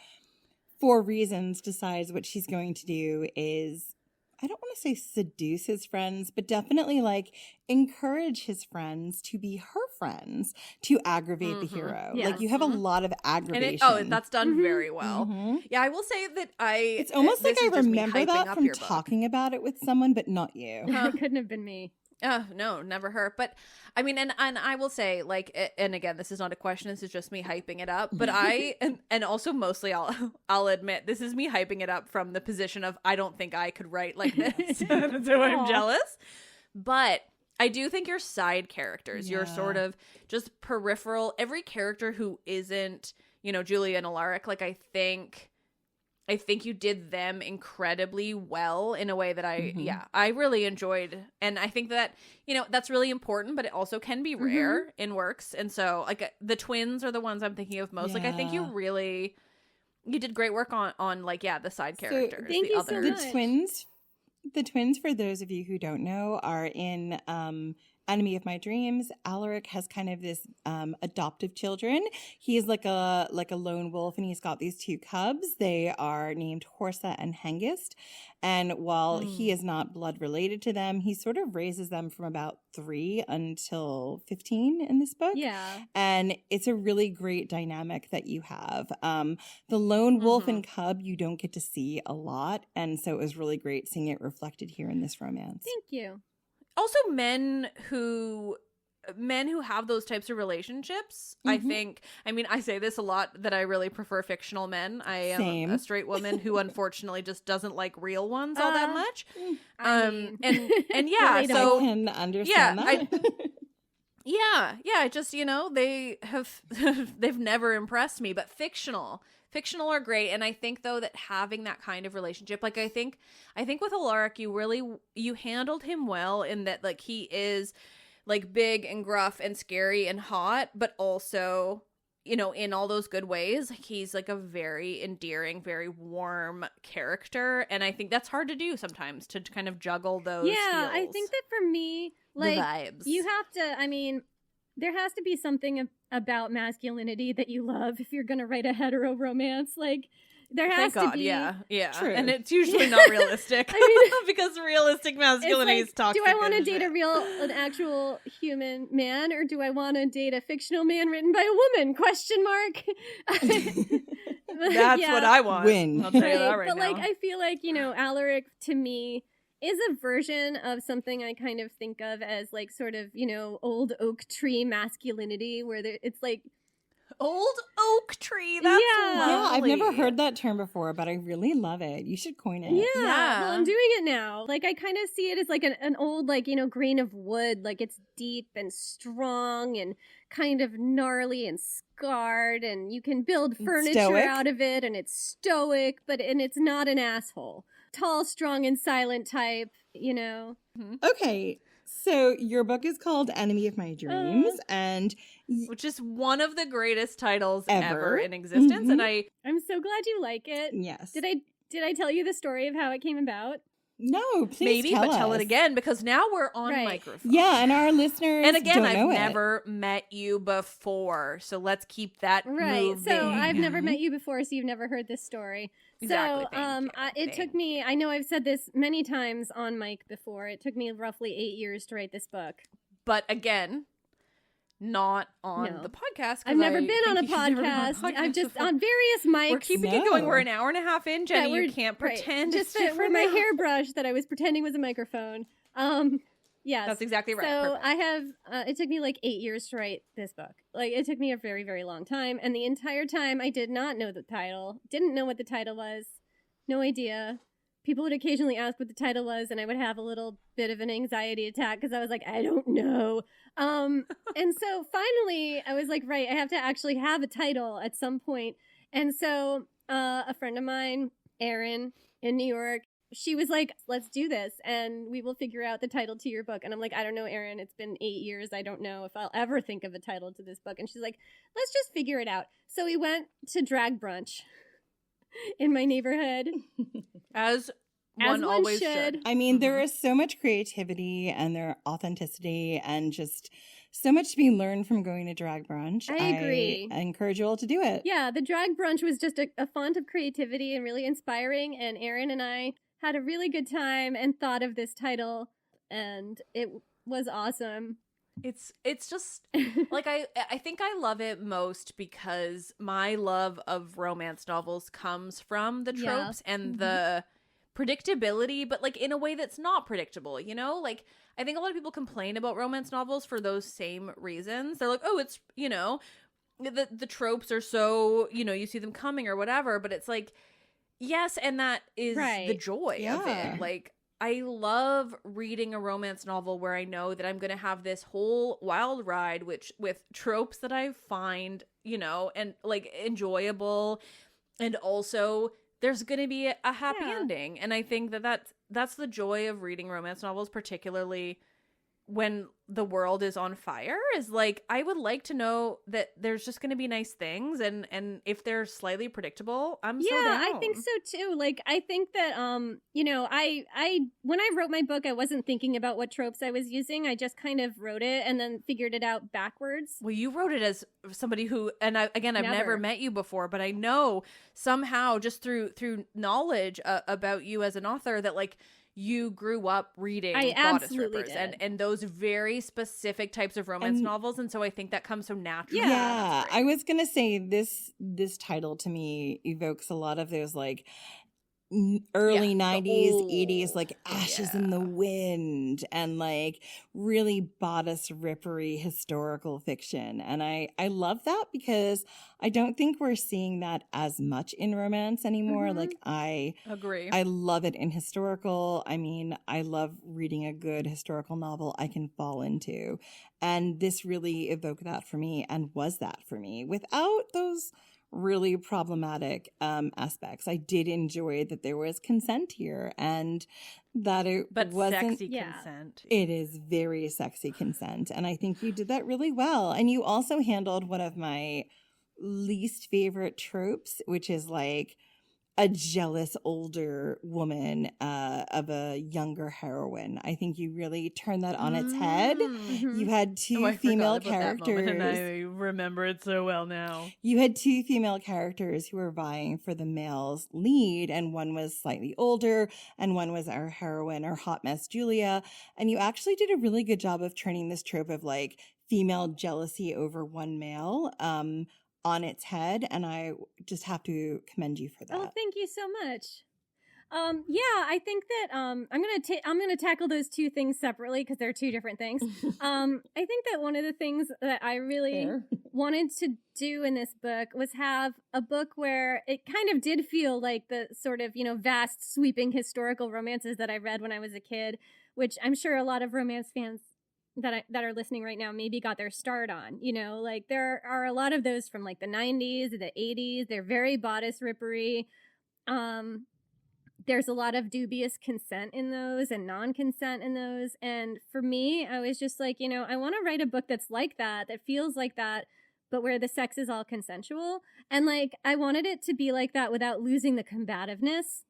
for reasons, decides what she's going to do is, I don't want to say seduce his friends, but definitely like encourage his friends to be her friends to aggravate the hero. Yes. Like you have a lot of aggravation. And that's done very well. Yeah, I will say that It's almost like this I is just me remember hyping that up from your book. talking about it with someone, but not you. It couldn't have been me. No, never her. But I mean, and I will say, like, and again, this is not a question. This is just me hyping it up. But and also mostly, I'll admit, this is me hyping it up from the position of I don't think I could write like this, so I'm jealous. But I do think your side characters, your sort of just peripheral, every character who isn't, Julia and Alaric, like I think you did them incredibly well in a way that I really enjoyed. And I think that, that's really important, but it also can be rare in works. And so like the twins are the ones I'm thinking of most. Like I think you did great work on like, the side characters. thank the you so others. much. The twins, for those of you who don't know, are in Enemy of My Dreams. Alaric has kind of this adoptive children. He's like a lone wolf, and he's got these two cubs. They are named Horsa and Hengist. And while he is not blood related to them, he sort of raises them from about 3 until 15 in this book. Yeah. And it's a really great dynamic that you have. The lone wolf and cub you don't get to see a lot, and so it was really great seeing it reflected here in this romance. Thank you. Also men who have those types of relationships, I think, I mean, I say this a lot that I really prefer fictional men. I am a straight woman who unfortunately just doesn't like real ones all that much. And yeah, so I can understand that. I just, they've never impressed me, but fictional are great. And I think though that having that kind of relationship, like I think with Alaric, you handled him well in that, like, he is like big and gruff and scary and hot, but also, in all those good ways, like he's like a very endearing, very warm character. And I think that's hard to do sometimes, to kind of juggle those feels. I think that for me, like, the vibes. you have to, I mean, there has to be something about masculinity that you love if you're going to write a hetero romance. Like, there has Thank God, to be. Yeah. True. And it's usually not realistic. because realistic masculinity is toxic. Do I want to and date shit. an actual human man, or do I want to date a fictional man written by a woman? Question mark. That's what I want. Win. I'll tell you that right but now. like, I feel like, Alaric to me is a version of something I kind of think of as like sort of, old oak tree masculinity, where it's like Old oak tree. That's Yeah. Yeah, I've never lovely. heard that term before, but I really love it. You should coin it. Yeah. Yeah. Well, I'm doing it now. Like, I kind of see it as like an old, like, grain of wood. Like, it's deep and strong and kind of gnarly and scarred, and you can build furniture Stoic. out of it, and it's stoic, and it's not an asshole. Tall, strong, and silent type, Okay, so your book is called Enemy of My Dreams, and Which is one of the greatest titles Ever. ever in existence. Mhm. And I'm so glad you like it. yes. Did I tell you the story of how it came about? No, please maybe, tell but tell us. it again, because now we're on Right. microphone. Yeah, and our listeners And again, don't know I've it. never met you before, so let's keep that Right. moving. So I've never Mhm. met you before, so you've never heard this story. Exactly, So thank you, it thank took me, I know I've said this many times on mic before, it took me roughly 8 years to write this book. But again, not on No. the podcast. 'cause I've never I been on a think you've never been podcast. I've just before. on various mics. We're keeping it No. going. We're an hour and a half in, Jenny. Yeah, You can't right. pretend. Just it's for different my now. hairbrush that I was pretending was a microphone. Yes. That's exactly right. So Perfect. I have, it took me like 8 years to write this book. Like, it took me a very, very long time. And the entire time I did not know the title, didn't know what the title was, no idea. People would occasionally ask what the title was, and I would have a little bit of an anxiety attack because I was like, I don't know. And so finally I was like, right, I have to actually have a title at some point. And so a friend of mine, Erin, in New York, she was like, let's do this and we will figure out the title to your book. And I'm like, I don't know, Erin, it's been 8 years. I don't know if I'll ever think of a title to this book. And she's like, let's just figure it out. So we went to drag brunch in my neighborhood. As As one one always should. should. I mean, there Mhm. is so much creativity and there authenticity and just so much to be learned from going to drag brunch. I agree. I encourage you all to do it. Yeah, the drag brunch was just a font of creativity and really inspiring. And Erin and I had a really good time and thought of this title, and it was awesome. It's just like I think I love it most because my love of romance novels comes from the Yeah. tropes and Mhm. the predictability, but like in a way that's not predictable, you know? Like I think a lot of people complain about romance novels for those same reasons. They're like, "Oh, it's, the tropes are so, you see them coming or whatever," but it's like yes, and that is Right. the joy of Yeah. it. Like I love reading a romance novel where I know that I'm going to have this whole wild ride with tropes that I find, and like enjoyable, and also there's going to be a happy Yeah. ending. And I think that's the joy of reading romance novels, particularly when the world is on fire, is like I would like to know that there's just going to be nice things, and if they're slightly predictable, I'm so down. I think so too. Like, I think that I when I wrote my book, I wasn't thinking about what tropes I was using. I just kind of wrote it and then figured it out backwards. Well, you wrote it as somebody who, and I've Never. never met you before, but I know somehow just through knowledge about you as an author that like you grew up reading I Bodice absolutely Rippers did. and those very specific types of romance And- novels, and so I think that comes so naturally. Yeah. Yeah, That's I great. was gonna say this title to me evokes a lot of those like early the 90s, old- 80s, like Ashes in the Wind and like really bodice rippery historical fiction. And I love that because I don't think we're seeing that as much in romance anymore. Mhm. Like I Agree. love it in historical. I mean, I love reading a good historical novel I can fall into. And this really evoked that for me and was that for me without those really problematic aspects. I did enjoy that there was consent here and that it but wasn't. sexy Yeah. consent. It is very sexy consent. And I think you did that really well. And you also handled one of my least favorite tropes, which is like a jealous older woman of a younger heroine. I think you really turned that on its head. Mhm. You had two female characters. and I remember it so well now. You had two female characters who were vying for the male's lead, and one was slightly older, and one was our heroine, our hot mess Julia. And you actually did a really good job of turning this trope of like female jealousy over one male on its head, and I just have to commend you for that. Oh, thank you so much. Yeah, I think that I'm gonna tackle those two things separately because they're two different things. I think that one of the things that I really Fair. wanted to do in this book was have a book where it kind of did feel like the sort of, vast sweeping historical romances that I read when I was a kid, which I'm sure a lot of romance fans that are listening right now maybe got their start on. Like there are a lot of those from like the 90s, the 80s. They're very bodice rippery. There's a lot of dubious consent in those and non-consent in those. And for me, I was just like, I want to write a book that's like that feels like that, but where the sex is all consensual. And like, I wanted it to be like that without losing the combativeness,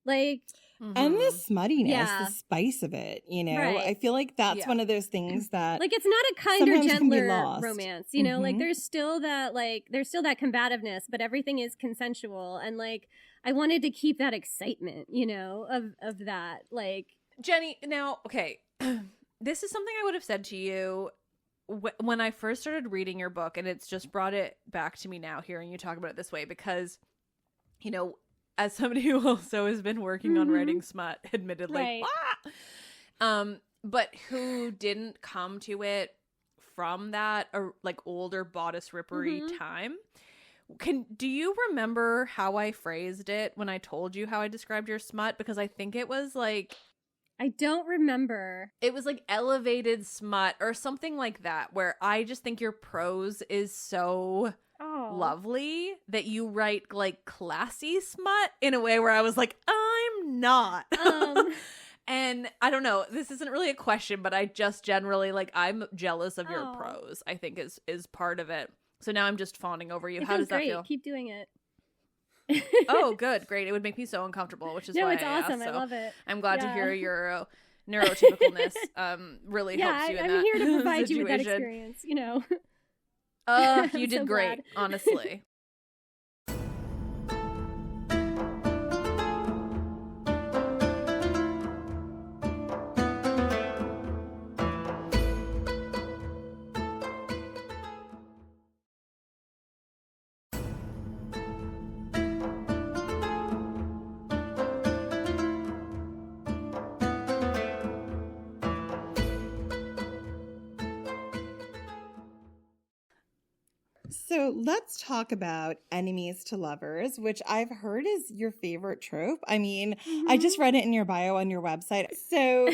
like. And the smuttiness, Yeah. the spice of it, Right. I feel like that's Yeah. one of those things that Like, it's not a kinder, sometimes can be gentler lost. romance, like Mhm. there's still that combativeness, but everything is consensual. And like, I wanted to keep that excitement, of that. Like, Jenny, now, okay, this is something I would have said to you when I first started reading your book, and it's just brought it back to me now hearing you talk about it this way, because, as somebody who also has been working on writing smut, admittedly, Right. but who didn't come to it from that like older bodice rippery time. Do you remember how I phrased it when I told you how I described your smut? Because I think it was like, I don't remember. it was like elevated smut or something like that, where I just think your prose is so lovely that you write like classy smut in a way where I was like, I'm not. And I don't know, this isn't really a question, but I just generally like, I'm jealous of your prose, I think is part of it. So now I'm just fawning over you. It How feels does that great. feel? Keep doing it. Oh, good. Great. It would make me so uncomfortable, which is No, why it's I awesome. asked, I so love it. I'm glad to Yeah. hear your neurotypicalness really helps you in I'm that here to provide you with that situation. experience, You I'm did so great, glad. honestly. So let's talk about enemies to lovers, which I've heard is your favorite trope. I mean, I just read it in your bio on your website. So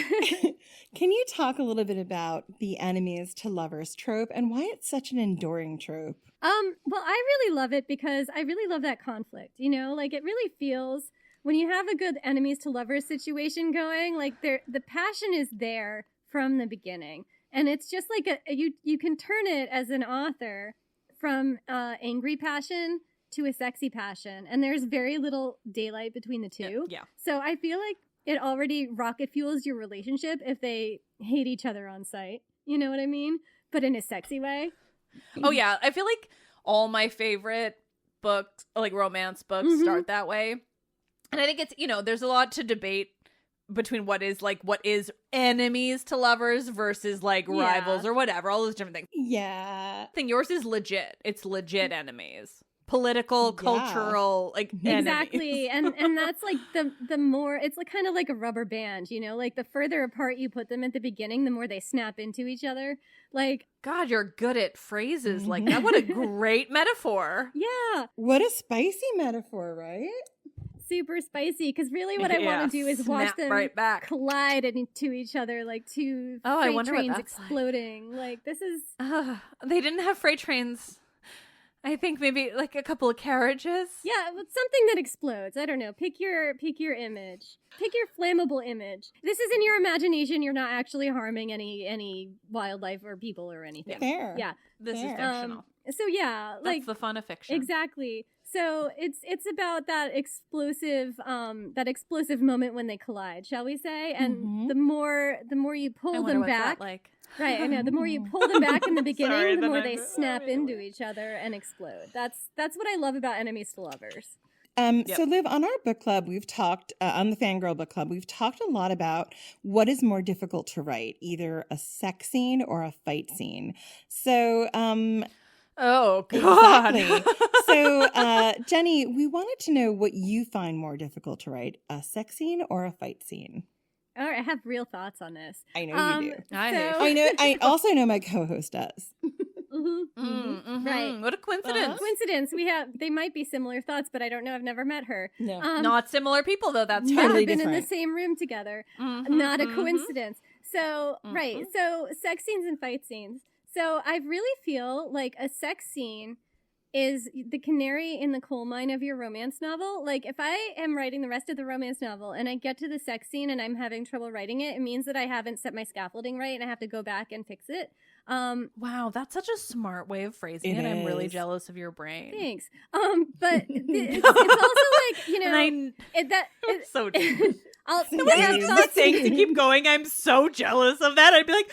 can you talk a little bit about the enemies to lovers trope and why it's such an enduring trope? Well, I really love it because I really love that conflict, like it really feels when you have a good enemies to lovers situation going, like the passion is there from the beginning. And it's just like you can turn it as an author from angry passion to a sexy passion. And there's very little daylight between the two. Yeah. So I feel like it already rocket fuels your relationship if they hate each other on sight. You know what I mean? But in a sexy way. Oh, yeah. I feel like all my favorite books, like romance books, start that way. And I think it's, there's a lot to debate between what is enemies to lovers versus like rivals or whatever, all those different things. Yeah. I think yours is legit. It's legit enemies. Political, cultural, like exactly. enemies. and that's like the more it's like kind of like a rubber band, like the further apart you put them at the beginning, the more they snap into each other. Like, God, you're good at phrases like that. What a great metaphor. Yeah. What a spicy metaphor, right? Super spicy, because really what I want to do is watch snap them right back. collide into each other like two freight trains exploding. Like this is they didn't have freight trains. I think maybe like a couple of carriages. Yeah, but something that explodes. I don't know. Pick your image. Pick your flammable image. This is in your imagination. You're not actually harming any wildlife or people or anything. Fair. Yeah. This is fictional. So yeah, that's the fun of fiction. Exactly. So it's about that explosive moment when they collide, shall we say? And the more you pull them back, right? I know. The more you pull them back in the beginning, the more they snap into each other and explode. That's what I love about enemies to lovers. So Liv, on our book club, we've talked on the Fangirl Book Club, we've talked a lot about what is more difficult to write, either a sex scene or a fight scene. So, Oh, God. Exactly. So, Jenny, we wanted to know what you find more difficult to write, a sex scene or a fight scene? All right, I have real thoughts on this. I know you do. I also know my co-host does. Right. What a coincidence. Coincidence. They might be similar thoughts, but I don't know. I've never met her. No. Not similar people, though. That's Totally We've been in the different. same room together. Not a coincidence. So, right. So, sex scenes and fight scenes. So, I really feel like a sex scene is the canary in the coal mine of your romance novel. Like, if I am writing the rest of the romance novel and I get to the sex scene and I'm having trouble writing it, it means that I haven't set my scaffolding right and I have to go back and fix it. Wow, that's such a smart way of phrasing it. I'm really jealous of your brain. Thanks. But it's also like, you know, I'm so jealous. The way I've thought Saying to keep going, I'm so jealous of that. I'd be like,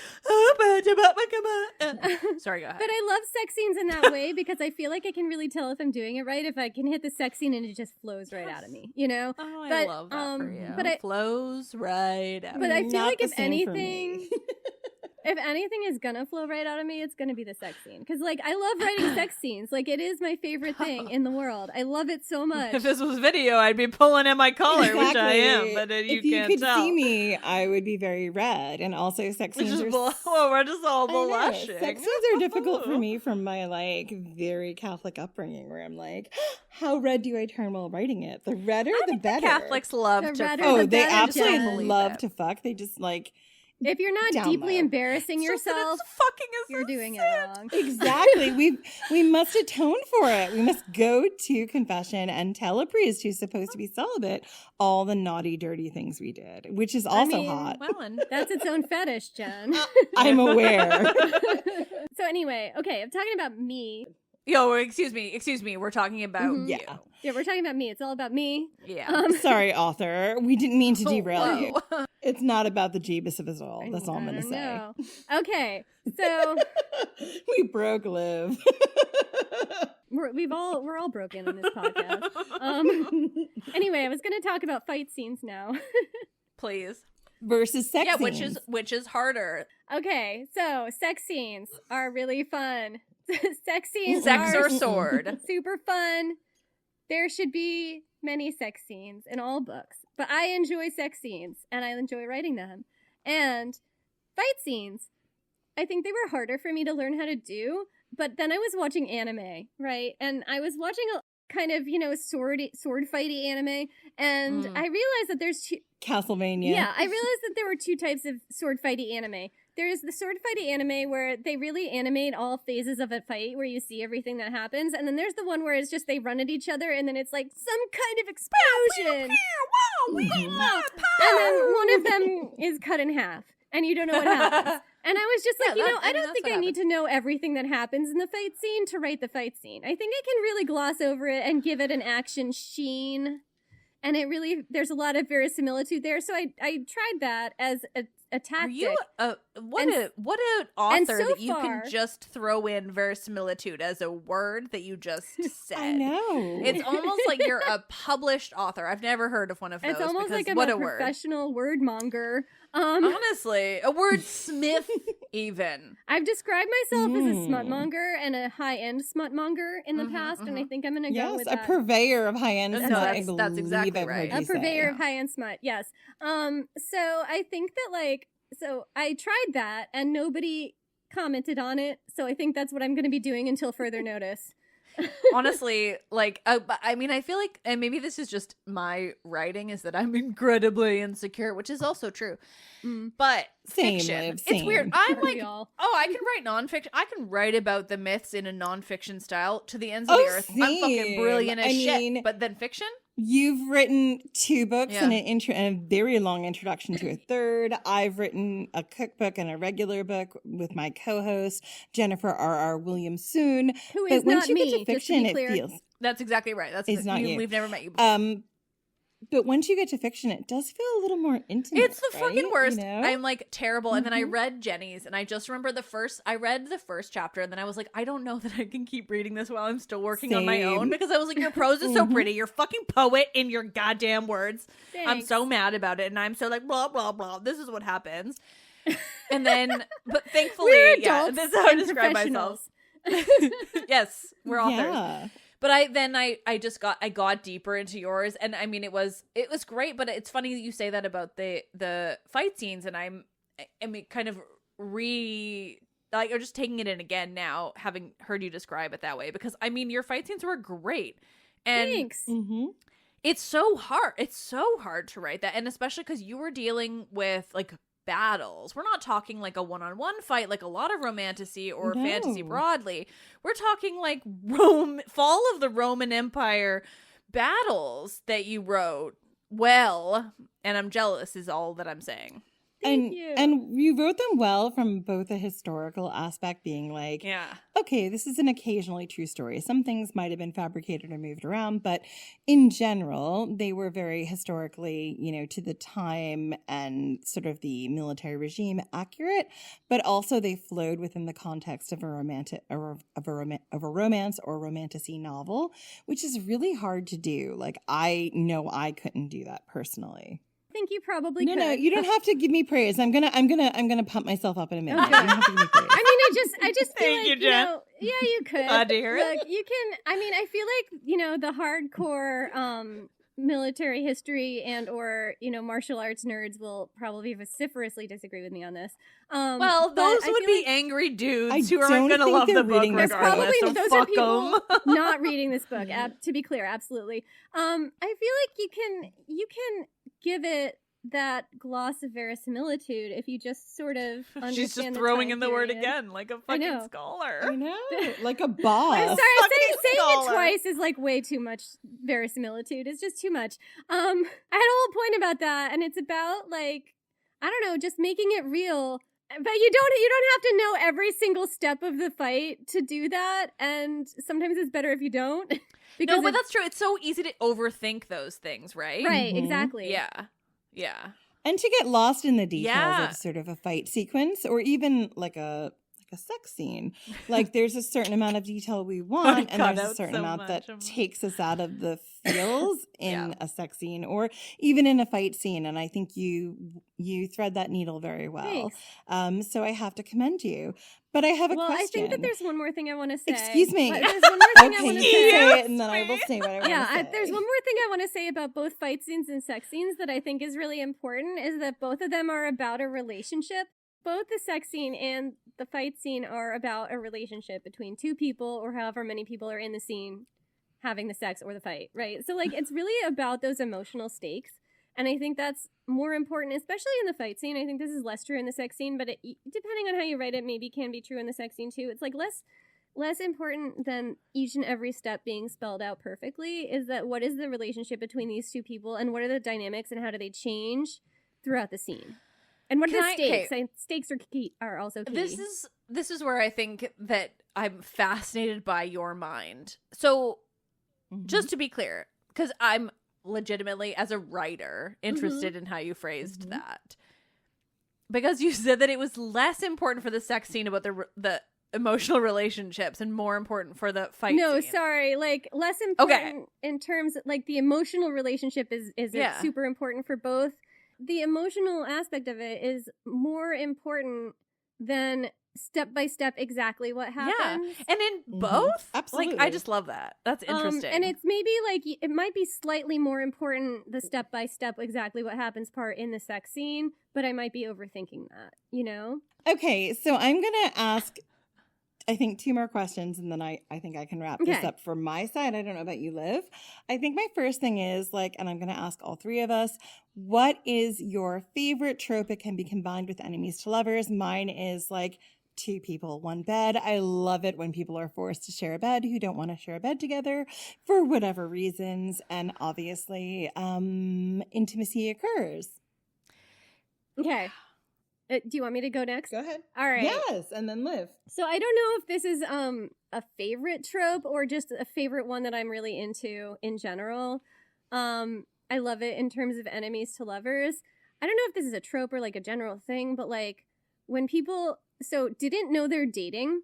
sorry, go ahead. But I love sex scenes in that way because I feel like I can really tell if I'm doing it right if I can hit the sex scene and it just flows right out of me, you know? Oh, but, I love that for you. But it flows right out. But I feel Not like the if same for anything, me. if anything is gonna flow right out of me, it's gonna be the sex scene. Because, like, I love writing sex scenes. Like, it is my favorite thing in the world. I love it so much. If this was video, I'd be pulling at my collar, which I am, but if you can't could tell. see me, I would be very red. And also, sex scenes are we're just all I know. blushing. Sex scenes are difficult for me from my like very Catholic upbringing, where I'm like, how red do I turn while writing it? The redder, the better. Catholics love The to redder, fuck. the Oh, they better, absolutely Jen. love to fuck. They just like If you're not down deeply low. embarrassing It's just that yourself, it's fucking you're doing it wrong. exactly. We must atone for it. We must go to confession and tell a priest who's supposed to be celibate all the naughty, dirty things we did, which is also hot. Well, and That's its own fetish, Jen. I'm aware. So anyway, okay, I'm talking about me. excuse me. We're talking about Mhm. you. Yeah, we're talking about me. It's all about me. Yeah. Sorry, author. We didn't mean to derail you. Whoa. It's not about the Jeebus of us all. That's all I'm I going to don't say. know. Okay, so We broke Liv. we're all broken in this podcast. Anyway, I was going to talk about fight scenes now. Please. Versus sex Yeah, scenes. which is harder. Okay, so sex scenes are really fun. Sex scenes Sex are or sword. super fun. There should be many sex scenes in all books, but I enjoy sex scenes and I enjoy writing them. And fight scenes, I think they were harder for me to learn how to do, but then I was watching anime, right? And I was watching a kind of, sword fighty anime, and I realized that there's two... Castlevania. Yeah, I realized that there were two types of sword fighty anime. There's the sword fighty anime where they really animate all phases of a fight where you see everything that happens. And then there's the one where it's just they run at each other and then it's like some kind of explosion. And then one of them is cut in half and you don't know what happens. And I was just like, I don't think I need to know everything that happens in the fight scene to write the fight scene. I think I can really gloss over it and give it an action sheen. And there's a lot of verisimilitude there. So I tried that as a tactic. Are you what an author so that you far- can just throw in verisimilitude as a word that you just said. I know. It's almost like you're a published author. I've never heard of one of those. It's almost like I'm what a a word. professional word monger. Honestly, a wordsmith even. I've described myself as a smut monger and a high-end smut monger in the past, and I think I'm going to go Yes, with a that. purveyor of high-end No, smut. that's I believe exactly I've heard right. you A purveyor say. of high-end smut, yes. So I think that, so I tried that, and nobody commented on it, so I think that's what I'm going to be doing until further notice. Honestly, I feel like, and maybe this is just my writing, is that I'm incredibly insecure, which is also true. But Same, fiction, Liv, it's same. weird. I'm Aren't we like, all? I can write nonfiction. I can write about the myths in a nonfiction style to the ends of the earth. I'm fucking same. brilliant as I shit. mean- But then fiction? You've written 2 books Yeah. and and a very long introduction to a third. I've written a cookbook and a regular book with my co-host, Jennifer R.R. Williamson. Who But is once not you me, get to just to fiction, be it clear. feels... That's exactly right. That's It's not you. We've never met you before. But once you get to fiction, it does feel a little more intimate. It's the fucking right? worst. You know? I'm like terrible. And then I read Jenny's and I just remember I read the first chapter and then I was like, I don't know that I can keep reading this while I'm still working on my own, Same. because I was like, your prose is so pretty. You're fucking poet in your goddamn words. I'm Thanks. so mad about it. And I'm so like, blah, blah, blah. This is what happens. And then, but thankfully, We're yeah, adults this is how I and describe myself. Yes, we're authors. Yeah. But I got deeper into yours, and I mean it was great. But it's funny that you say that about the fight scenes, and I'm kind of or just taking it in again now, having heard you describe it that way, because I mean your fight scenes were great, and Thanks. Mm-hmm. it's so hard. It's so hard to write that, and especially because you were dealing with like battles. We're not talking like a one-on-one fight like a lot of romantasy or fantasy broadly. We're talking like fall of the Roman Empire battles that you wrote well, and I'm jealous is all that I'm saying. Thank you. And you wrote them well from both a historical aspect, being like, Yeah. okay, this is an occasionally true story. Some things might have been fabricated or moved around, but in general, they were very historically, to the time and sort of the military regime accurate, but also they flowed within the context of a romance or romantasy novel, which is really hard to do. Like, I know I couldn't do that personally. I think you probably could. No, you don't have to give me praise. I'm gonna pump myself up in a minute. Okay. You don't have to give me praise. I mean, I just feel Thank like, you, Jen. yeah, you could. Glad to hear it. Look, you can, I mean, I feel like, the hardcore military history and or, martial arts nerds will probably vociferously disagree with me on this. Well, but those I would feel be like angry dudes I who don't aren't going to think love they're the book reading this There's book. regardless. probably So those are fuck people 'em. not reading this book. To be clear, absolutely. I feel like you can give it that gloss of verisimilitude if you just sort of understand. She's just the throwing time in the word period. again, like a I know. fucking scholar. I know, like a boss. I'm sorry, Fucking saying scholar. it twice is like way too much verisimilitude. It's just too much. I had a whole point about that, and it's about like, I don't know, just making it real. But you don't have to know every single step of the fight to do that, and sometimes it's better if you don't. No, but that's true. It's so easy to overthink those things, right? right, Mhm. exactly. Yeah. Yeah. And to get lost in the details Yeah. of sort of a fight sequence, or even like a sex scene. Like, there's a certain amount of detail we want, and cut there's a out certain so amount that much. takes us out of the feels in Yeah. a sex scene, or even in a fight scene. And I think you thread that needle very well. Thanks. So I have to commend you. But I have a question. I think that there's one more thing I want to say. Excuse me. There's one more thing I Okay, want you to can say. say it, and then I will say what I want to Yeah, say. there's one more thing I want to say about both fight scenes and sex scenes that I think is really important, is that both of them are about a relationship. Both the sex scene and the fight scene are about a relationship between two people, or however many people are in the scene having the sex or the fight, right? So, like, it's really about those emotional stakes. And I think that's more important, especially in the fight scene. I think this is less true in the sex scene, but depending on how you write it, maybe can be true in the sex scene too. It's like less important than each and every step being spelled out perfectly is that what is the relationship between these two people, and what are the dynamics, and how do they change throughout the scene? And what are the stakes? Stakes are also key. This is where I think that I'm fascinated by your mind. So, just to be clear, because I'm legitimately, as a writer, interested in how you phrased that. Because you said that it was less important for the sex scene about the emotional relationships and more important for the fight No, scene. sorry. Like, less important in terms, like, the emotional relationship is super important for both. The emotional aspect of it is more important than step by step exactly what happens. Yeah. And in both? Absolutely. Like, I just love that. That's interesting. And it's maybe like, it might be slightly more important, the step by step exactly what happens part in the sex scene, but I might be overthinking that, Okay, so I'm going to ask, I think, 2 more questions, and then I think I can wrap this up from my side. I don't know about you, Liv. I think my first thing is, like, and I'm going to ask all 3 of us, what is your favorite trope? It can be combined with enemies to lovers. Mine is, like, 2 people, 1 bed. I love it when people are forced to share a bed who don't want to share a bed together for whatever reasons. And obviously, intimacy occurs. Okay. Do you want me to go next? Go ahead. All right. Yes, and then Liv. So I don't know if this is a favorite trope or just a favorite one that I'm really into in general. I love it in terms of enemies to lovers. I don't know if this is a trope or like a general thing, but like when people didn't know they're dating,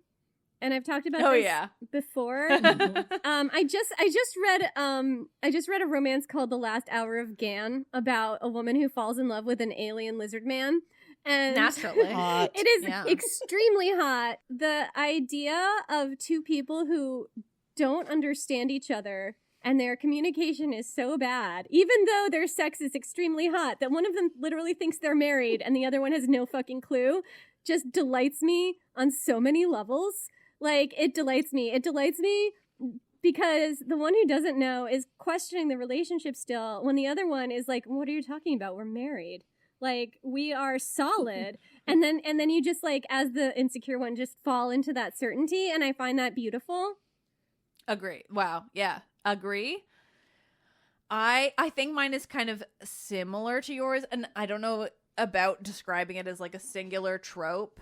and I've talked about this before. I just read a romance called The Last Hour of Gan about a woman who falls in love with an alien lizard man. And Naturally. Hot. it is Yeah. extremely hot. The idea of two people who don't understand each other and their communication is so bad, even though their sex is extremely hot, that one of them literally thinks they're married and the other one has no fucking clue, just delights me on so many levels. Like, it delights me. It delights me because the one who doesn't know is questioning the relationship still, when the other one is like, what are you talking about? We're married. Like, we are solid. and then you just, like, as the insecure one, just fall into that certainty, and I find that beautiful. Agree. Wow. Yeah. Agree. I think mine is kind of similar to yours, and I don't know about describing it as like a singular trope.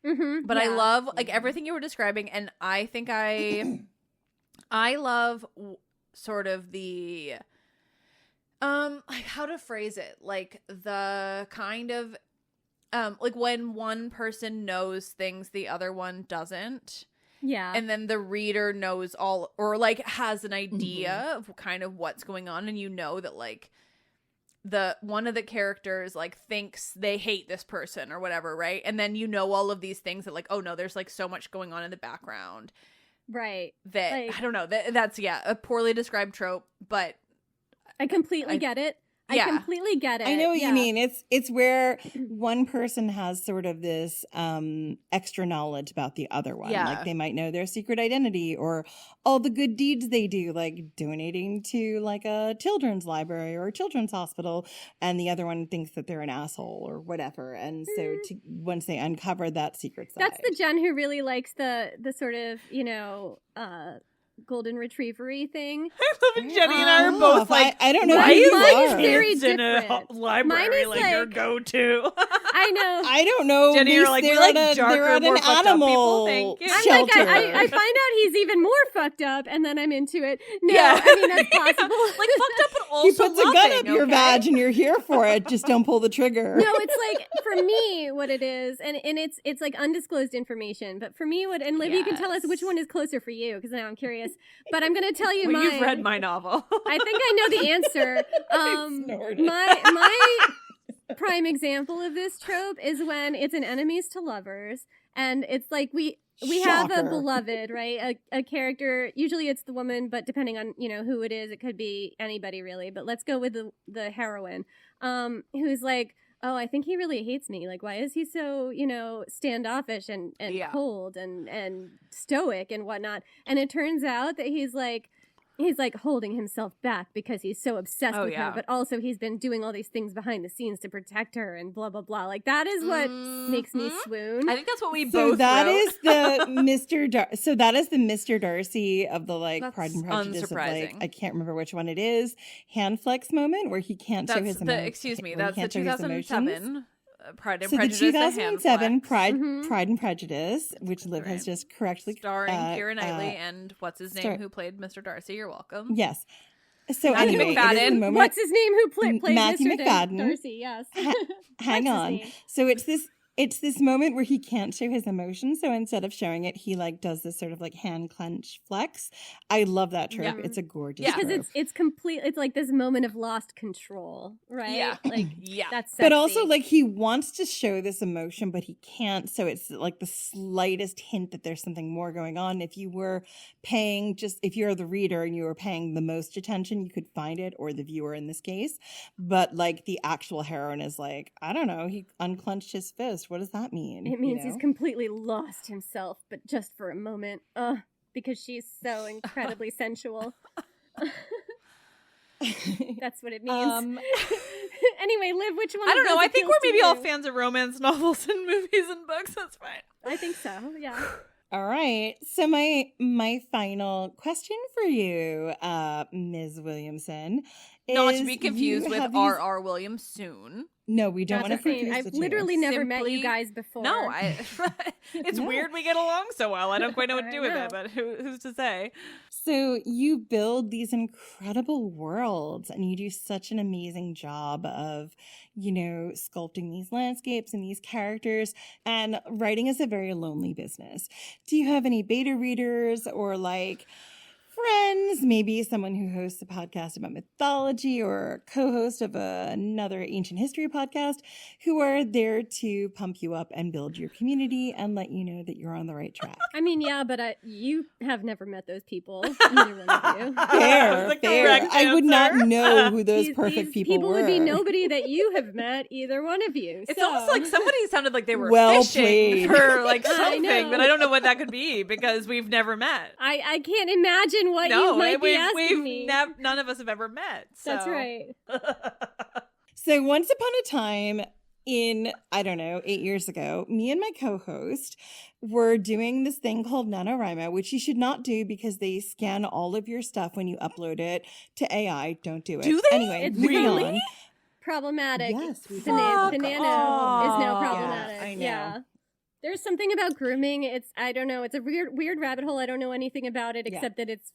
Mm-hmm. But I love like everything you were describing, and I think I love sort of the like how to phrase it, like the kind of like when one person knows things the other one doesn't. Yeah. And then the reader knows all, or like has an idea of kind of what's going on, and you know that like the one of the characters like thinks they hate this person or whatever, right? And then you know all of these things that like, oh no, there's like so much going on in the background. Right. That Like, I don't know. That's a poorly described trope, but I completely get it. I Yeah. completely get it. I know what Yeah. you mean. It's where one person has sort of this extra knowledge about the other one. Yeah. Like they might know their secret identity or all the good deeds they do, like donating to like a children's library or a children's hospital, and the other one thinks that they're an asshole or whatever. And so once they uncover that secret side. That's the Jen who really likes the sort of, golden retriever-y thing. I love it. Jenny and I are both like, I don't know Mine- who you mine is are. very kids in a different. library, Mine is like your like- go-to. I know. I don't know. Jenny, you're like, we they're like at a- darker, they're at more an fucked up animal people, thank you. I'm like, shelter. I find out he's even more fucked up, and then I'm into it. No, Yeah. I mean, that's possible. Like fucked up, but also He puts a gun loving, up your okay? vag and you're here for it. Just don't pull the trigger. No, it's like, for me, what it is, and it's like undisclosed information, but for me, and Liv, you can tell us which one is closer for you, because now I'm curious. But I'm going to tell you Well, mine. you've read my novel. I think I know the answer. snorted. My prime example of this trope is when it's an enemies to lovers, and it's like we have a Shocker. beloved, right? A character. Usually it's the woman, but depending on who it is, it could be anybody really. But let's go with the heroine, who's like, oh, I think he really hates me. Like, why is he so standoffish and Yeah. cold and stoic and whatnot? And it turns out that he's like holding himself back because he's so obsessed with her, but also he's been doing all these things behind the scenes to protect her and blah blah blah. Like, that is what makes me swoon. I think that's what we So both that wrote. is the Mr. So that is the Mr. Darcy of the like That's Pride and Prejudice of like unsurprising. I can't remember which one it is. Hand flex moment where he can't show That's his the emotions. excuse me. where he That's the can't show his 2007 emotions. Pride and So the Prejudice. the 2007 hand flex. Pride and Prejudice, which Liv has Right. just correctly Starring Keira Knightley and what's his name star- who played Mr. Darcy. You're welcome. Yes. So Matthew anyway, it is the McFadden. moment. What's his name who played Matthew Mr. McFadden. Darcy? Yes. Hang What's his on. name? So it's this moment where he can't show his emotions. So instead of showing it, he like does this sort of like hand clench flex. I love that trope. Yeah. It's a gorgeous Yeah. Because trope. it's complete. It's like this moment of lost control, right? Yeah. Like, Yeah. that's sexy. But also, like, he wants to show this emotion, but he can't. So it's like the slightest hint that there's something more going on. If you were if you're the reader and you were paying the most attention, you could find it, or the viewer in this case. But like the actual heroine is like, I don't know, he unclenched his fist. What does that mean? it means he's completely lost himself, but just for a moment. Because she's so incredibly sensual. That's what it means. Anyway, Liv, which one? I of don't know. those I think appeals we're to maybe all you? fans of romance novels and movies and books. That's fine. I think so. Yeah. All right. So my final question for you, Ms. Williamson, is Not to be confused you with have these- R.R. Williamson. No, we don't That's want to okay. confuse I've the two. literally never met you Simply- guys before. No, it's No. weird we get along so well. I don't quite know what to I do with know. it, but who's to say? So you build these incredible worlds and you do such an amazing job of, sculpting these landscapes and these characters, and writing is a very lonely business. Do you have any beta readers or like friends, maybe someone who hosts a podcast about mythology or a co-host of another ancient history podcast who are there to pump you up and build your community and let you know that you're on the right track. I mean, yeah, but you have never met those people. Either one of you. Fair. I would not know who those These perfect people were. would be nobody that you have met, either one of you. It's So- almost like somebody sounded like they were Well fishing played. for like I something, know. but I don't know what that could be because we've never met. I can't imagine what you might be asking me. None of us have ever met. So. That's right. So once upon a time in, I don't know, 8 years ago, me and my co-host were doing this thing called NaNoWriMo, which you should not do because they scan all of your stuff when you upload it to AI. Don't do it. Do they? Anyway, It's moving really on. Problematic. Yes, we the, do. the nano is now off. problematic. Yeah, I know. Yeah. There's something about grooming. It's I don't know. It's a weird rabbit hole. I don't know anything about it Yeah. except that it's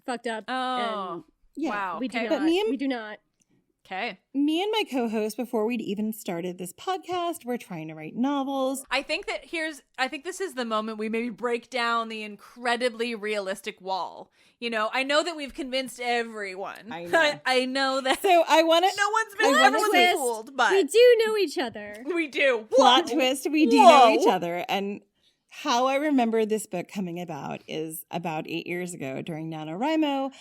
fucked up. Oh, Yeah. wow. We do Okay. not. But me and- we do not. Okay. Me and my co-host, before we'd even started this podcast, were trying to write novels. I think this is the moment we maybe break down the incredibly realistic wall. You know, I know that we've convinced everyone. I know. I know that So I want to... no one's I wanna everyone's twist. fooled, but We do know each other. we do. Plot Whoa. twist, we do Whoa. know each other. And how I remember this book coming about is about 8 years ago during NaNoWriMo.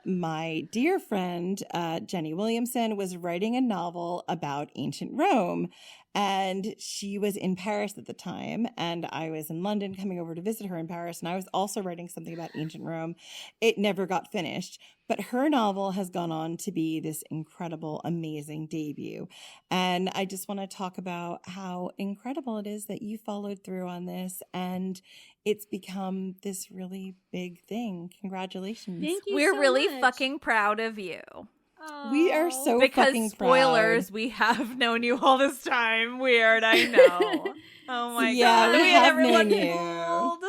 My dear friend, Jenny Williamson, was writing a novel about ancient Rome. And she was in Paris at the time, and I was in London coming over to visit her in Paris, and I was also writing something about ancient Rome. It never got finished, but her novel has gone on to be this incredible, amazing debut. And I just want to talk about how incredible it is that you followed through on this, and it's become this really big thing. Congratulations. Thank you. We're so really much. fucking proud of you. We are Aw. so Because fucking spoilers, proud. we have known you all this time. Weird, I know. Oh my Yeah, god. we had have everyone known you. fooled.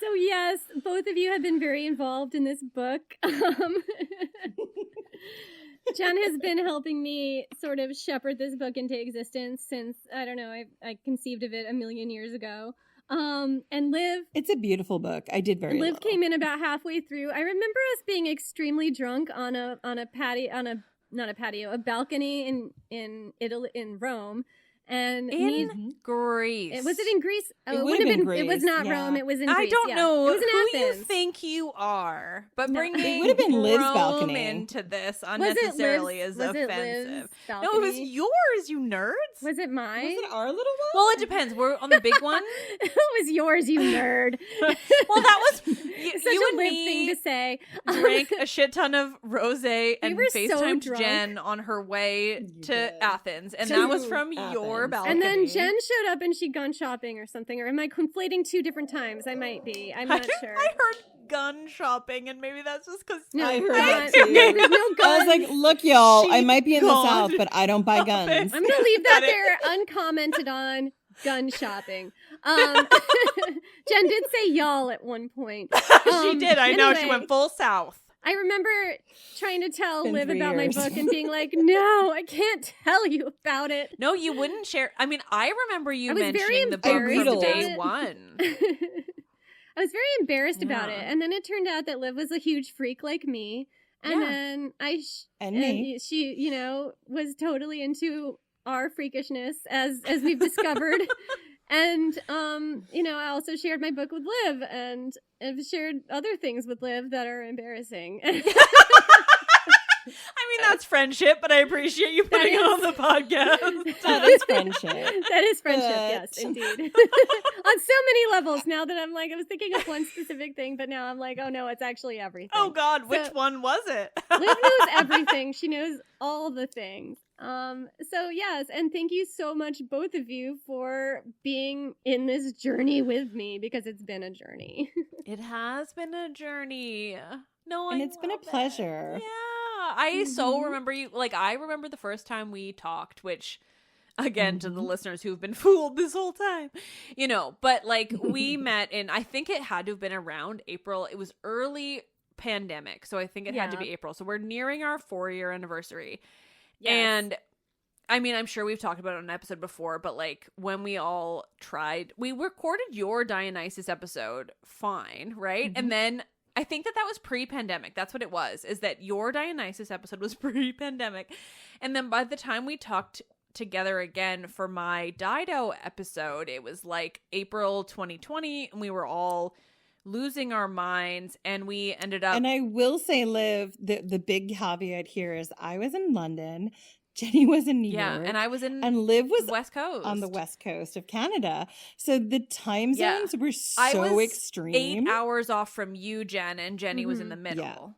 So yes, both of you have been very involved in this book. Jen has been helping me sort of shepherd this book into existence since, I don't know, I conceived of it a million years ago. And Liv It's a beautiful book. I did very Liv little. came in about halfway through. I remember us being extremely drunk on a balcony in Italy, in Rome. And me, In Greece. was it in Greece? Oh, It it would've wouldn't have been been. It was Greece, not yeah. Rome. It was in I Greece. don't yeah. know It was in who you Athens. think you are, but No. bringing It would've been Liv's Rome balcony. into this Was it unnecessarily Liv's- is was it offensive. Liv's No, it was balcony? yours, you nerds. Was it mine? Was it our little one? Well, it depends. We're on the big one. It was yours, you nerd. Well, that was Such you a and Liv me thing to say. drank a shit ton of rosé and were so FaceTimed drunk. Jen on her way You to did. Athens, and To that was from your Athens. balcony. And then Jen showed up and she'd gone shopping or something. Or am I conflating two different times? I might be. I'm not sure. I heard gun shopping, and maybe that's just because No, I heard gun- that too. There's no I guns. was like, look, y'all, I She might be in the gone South, but I don't buy shopping. guns. I'm gonna leave that Got it. there uncommented on. Gun shopping. Jen did say y'all at one point. she did. I know she anyway. went full south. I remember trying to tell Been Liv 3 about years. my book and being like, no, I can't tell you about it. No, you wouldn't share. I mean, I remember you I was very mentioning the book embarrassed from about day it. one. I was very embarrassed about it. Yeah. And then it turned out that Liv was a huge freak like me. And Yeah. then And me. she, you know, was totally into our freakishness as we've discovered. And, you know, I also shared my book with Liv and I've shared other things with Liv that are embarrassing. I mean, that's friendship, but I appreciate you putting it on the podcast. That is friendship. That is friendship, yes, But- indeed. On so many levels. Now that I'm like, I was thinking of one specific thing, but now I'm like, oh no, it's actually everything. Oh God, which So- one was it? Liv knows everything. She knows all the things. So yes, and thank you so much, both of you, for being in this journey with me because it's been a journey. It has been a journey. No, And I it's been a love it. pleasure. Yeah, I so Mhm. remember you. Like, I remember the first time we talked, which, again, to the Mhm. listeners who've been fooled this whole time, you know. But like, we met in, I think it had to have been around April. It was early pandemic, so I think it had to Yeah. be April. So we're nearing our 4-year anniversary. Yes. And I mean, I'm sure we've talked about it on an episode before, but like when we all tried, we recorded your Dionysus episode fine, right? Mhm. And then I think that was pre-pandemic. That's what it was, is that your Dionysus episode was pre-pandemic. And then by the time we talked together again for my Dido episode, it was like April 2020, and we were all losing our minds, and we ended up... And I will say, Liv, the big caveat here is I was in London, Jenny was in New York. And I was in and Liv was West Coast. On the West Coast of Canada. So the time zones were so I was extreme. 8 hours off from you, Jen, and Jenny was in the middle.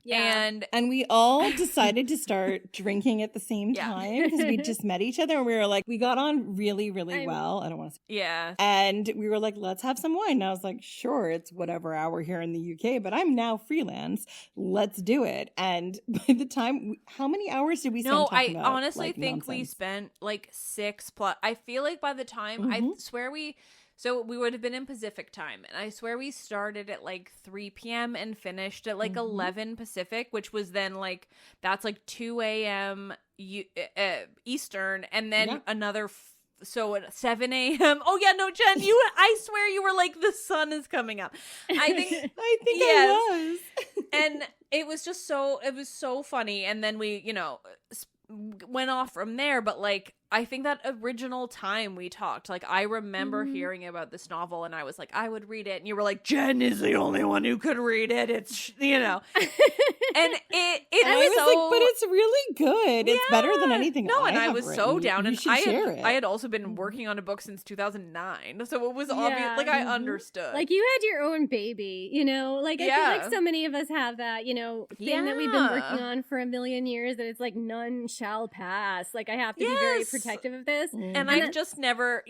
Yeah. And we all decided to start drinking at the same time because we just met each other and we were like, we got on really, really well. I don't want to say. Yeah. And we were like, let's have some wine. And I was like, sure, it's whatever hour here in the UK, but I'm now freelance. Let's do it. And by the time, how many hours did we spend talking about? I honestly think we spent like 6+. I feel like by the time, I swear so we would have been in Pacific time, and I swear we started at like 3 p.m. and finished at like 11 Pacific, which was then like, that's like 2 a.m. Eastern, and then another, so at 7 a.m. Oh yeah, no, Jen, I swear you were like, the sun is coming up. I think I was. And it was just so funny, and then we, went off from there, but like, I think that original time we talked, like, I remember hearing about this novel, and I was like, I would read it, and you were like, Jen is the only one who could read it. It's, and I was like, but it's really good. It's better than anything. And I was so down, and I had also been working on a book since 2009, so it was obvious. Like, I understood. Like, you had your own baby, like I feel like so many of us have that, thing that we've been working on for a million years, that it's like none shall pass. Like, I have to be very protective of this, and I've just never.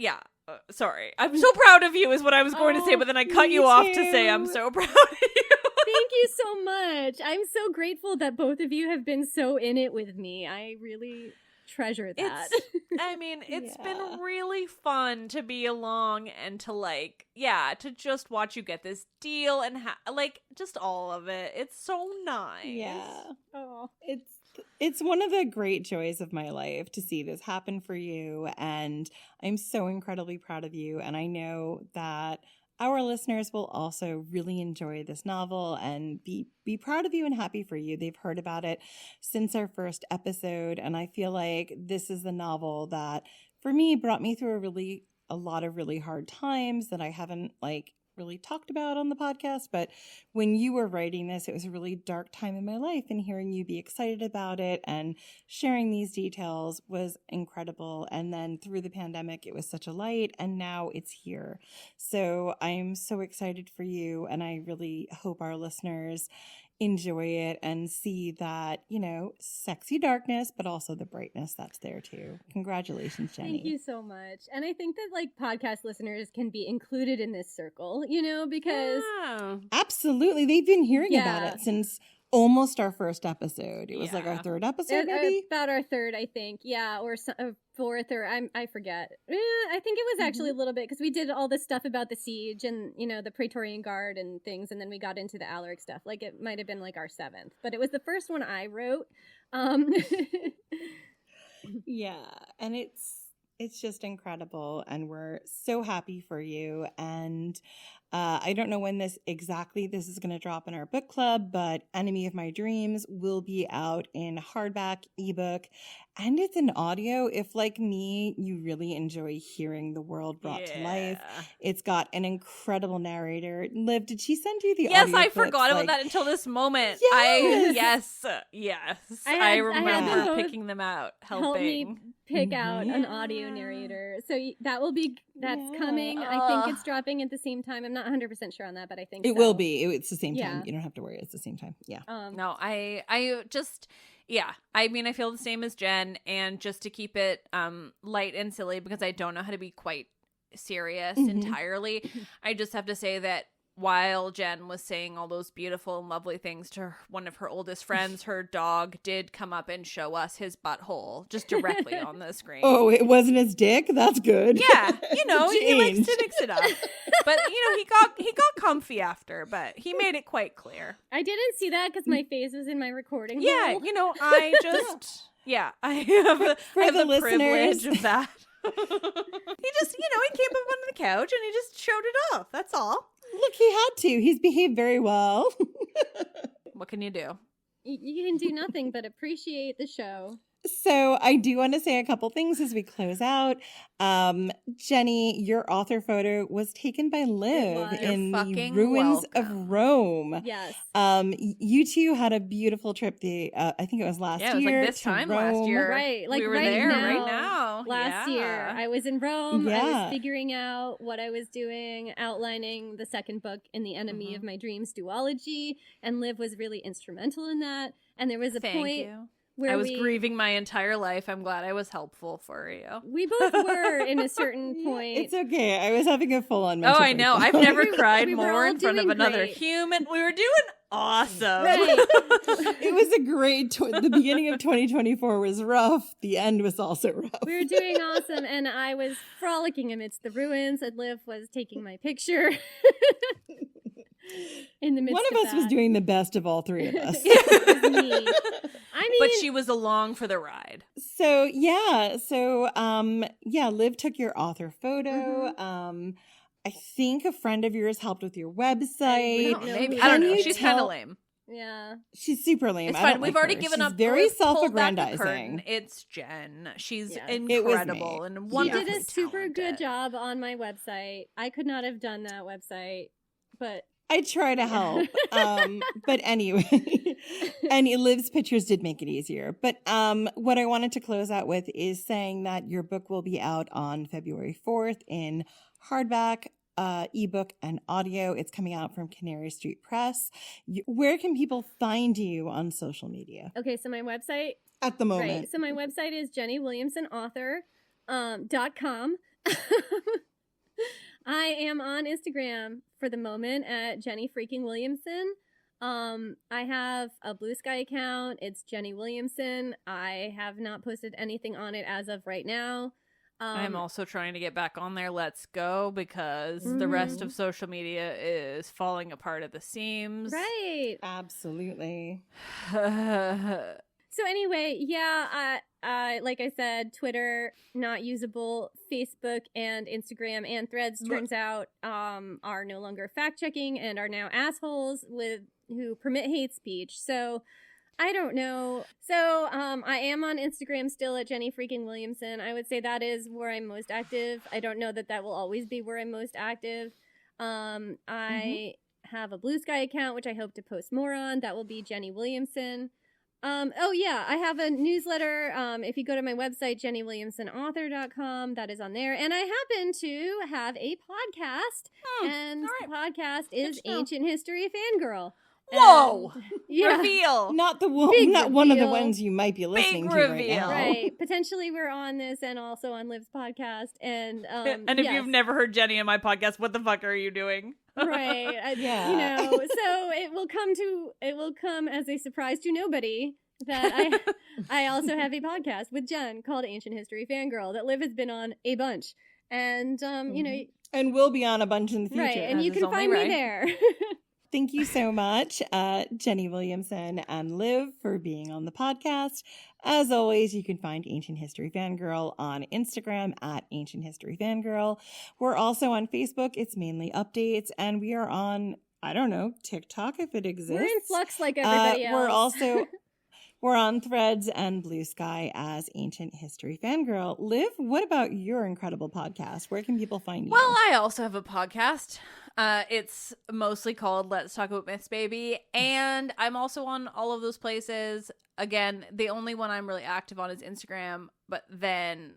Sorry, I'm so proud of you is what I was going to say, but then I cut you off to say I'm so proud of you. Thank you so much. I'm so grateful that both of you have been so in it with me. I really treasure that. It's been really fun to be along and to to just watch you get this deal and just all of it. It's so nice. Yeah. Oh, it's one of the great joys of my life to see this happen for you, and I'm so incredibly proud of you, and I know that our listeners will also really enjoy this novel and be proud of you and happy for you. They've heard about it since our first episode, and I feel like this is the novel that, for me, brought me through a lot of really hard times that I haven't really talked about on the podcast. But when you were writing this, it was a really dark time in my life, and hearing you be excited about it and sharing these details was incredible. And then through the pandemic, it was such a light, and now it's here. So I'm so excited for you, and I really hope our listeners enjoy it and see that, sexy darkness, but also the brightness that's there too. Congratulations, Jenny. Thank you so much. And I think that podcast listeners can be included in this circle, because absolutely, they've been hearing about it since almost our first episode. It was like our third episode, maybe? About our third, I think. Yeah, or fourth, or I forget. I think it was actually a little bit, because we did all this stuff about the siege and, the Praetorian Guard and things, and then we got into the Alaric stuff. Like, it might have been our 7th, but it was the first one I wrote. Yeah, and it's just incredible, and we're so happy for you. And I don't know when this is going to drop in our book club, but Enemy of My Dreams will be out in hardback, ebook, and it's an audio. If, like me, you really enjoy hearing the world brought to life. It's got an incredible narrator. Liv, did she send you the audio Yes, I clips? forgot about that until this moment. Yes! Yes. I remember picking them out, helping. Help me pick out an audio narrator. So that's coming. I think it's dropping at the same time. I'm not 100% sure on that, but I think it will be. It's the same time. You don't have to worry. It's the same time. Yeah. No, I just... Yeah, I feel the same as Jen, and just to keep it light and silly, because I don't know how to be quite serious entirely, I just have to say that while Jen was saying all those beautiful and lovely things to one of her oldest friends, her dog did come up and show us his butthole just directly on the screen. Oh, it wasn't his dick? That's good. Yeah, he likes to mix it up. But, he got comfy after, but he made it quite clear. I didn't see that because my face was in my recording Yeah, hole. I just... Yeah, I have the privilege of that. He just, he came up onto the couch and he just showed it off. That's all. Look, he had to. He's behaved very well. What can you do? You can do nothing but appreciate the show. So I do want to say a couple things as we close out. Jenny, your author photo was taken by Liv was. in You're the fucking ruins of welcome. Rome. Yes. You two had a beautiful trip. I think it was last Yeah, it was year. like this to time Rome. last year. Right. Like we were right there now. right now. Last Yeah. year, I was in Rome. I Yeah. was figuring out what I was doing, outlining the second book in the Enemy Mhm. of My Dreams duology, and Liv was really instrumental in that. And there was a Thank point you. where I was grieving my entire life. I'm glad I was helpful for you. we both were in a certain point. It's okay. I was having a full-on Oh, mental I know. I've breakdown. never We cried were more all in front of doing another great. human. We were doing awesome. Right. It was a great. The beginning of 2024 was rough. The end was also rough. We were doing awesome, and I was frolicking amidst the ruins, and Liv was taking my picture in the midst One of us was that. doing the best of all three of us. It was me. I mean, But she was along for the ride. So Liv took your author photo. I think a friend of yours helped with your website. don't know Maybe who I don't that know. is. She's kind of lame. yeah. She's super lame. It's I fine. don't We've like already her. given She's up. very We've pulled back the self-aggrandizing. curtain. It's Jen. She's Yes. It was incredible me. and She wonderfully did a super good talented. job on my website. I could not have done that website, but I try to help. But anyway, and Liv's pictures did make it easier. But what I wanted to close out with is saying that your book will be out on February 4th in hardback, ebook, and audio. It's coming out from Canary Street Press. Where can people find you on social media okay, so my website, at the moment? right. So my website is jennywilliamsonauthor.com. I am on Instagram for the moment at Jenny freaking Williamson. I have a Blue Sky account. It's Jenny Williamson. I have not posted anything on it as of right now. I'm also trying to get back on there. Let's go, because the rest of social media is falling apart at the seams. Right. Absolutely. So anyway, yeah, like I said, Twitter not usable, Facebook and Instagram and Threads turns out are no longer fact checking and are now assholes who permit hate speech. So I don't know. So I am on Instagram still at Jenny freaking Williamson. I would say that is where I'm most active. I don't know that will always be where I'm most active. I have a Blue Sky account, which I hope to post more on. That will be Jenny Williamson. Oh yeah, I have a newsletter. If you go to my website, jennywilliamsonauthor.com, that is on there. And I happen to have a podcast, and the podcast is Ancient History Fangirl. Whoa! And, yeah. Reveal! Not Big one of the reveal. ones you might be listening to right reveal. now. Right. Potentially we're on this and also on Liv's podcast. And And if you've never heard Jenny on my podcast, what the fuck are you doing? right. Yeah. You know, so it will come as a surprise to nobody that I also have a podcast with Jen called Ancient History Fangirl that Liv has been on a bunch. And you know, And we'll be on a bunch in the future. right, and As you is can only find right. me there. Thank you so much, Jenny Williamson and Liv, for being on the podcast. As always, you can find Ancient History Fangirl on Instagram at Ancient History Fangirl. We're also on Facebook. It's mainly updates. And we are on, I don't know, TikTok if it exists. We're in flux like everybody else. We're on Threads and Blue Sky as Ancient History Fangirl. Liv, what about your incredible podcast? Where can people find you? Well, I also have a podcast. It's mostly called Let's Talk About Myths, Baby. And I'm also on all of those places. Again, the only one I'm really active on is Instagram. But then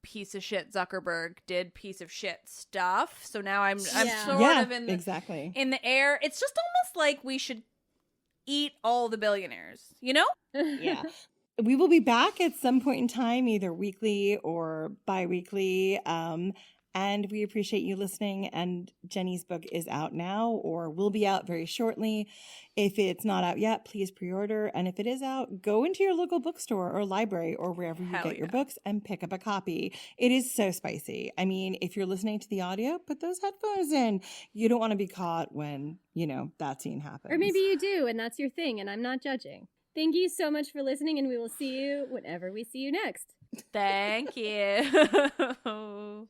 piece of shit Zuckerberg did piece of shit stuff. So now I'm sort of in the air. It's just almost like we should eat all the billionaires, you know? Yeah. We will be back at some point in time, either weekly or bi-weekly. And we appreciate you listening. And Jenny's book is out now or will be out very shortly. If it's not out yet, please pre-order. And if it is out, go into your local bookstore or library or wherever you get your books and pick up a copy. It is so spicy. I mean, if you're listening to the audio, put those headphones in. You don't want to be caught when, that scene happens. Or maybe you do, and that's your thing, and I'm not judging. Thank you so much for listening, and we will see you whenever we see you next. Thank you.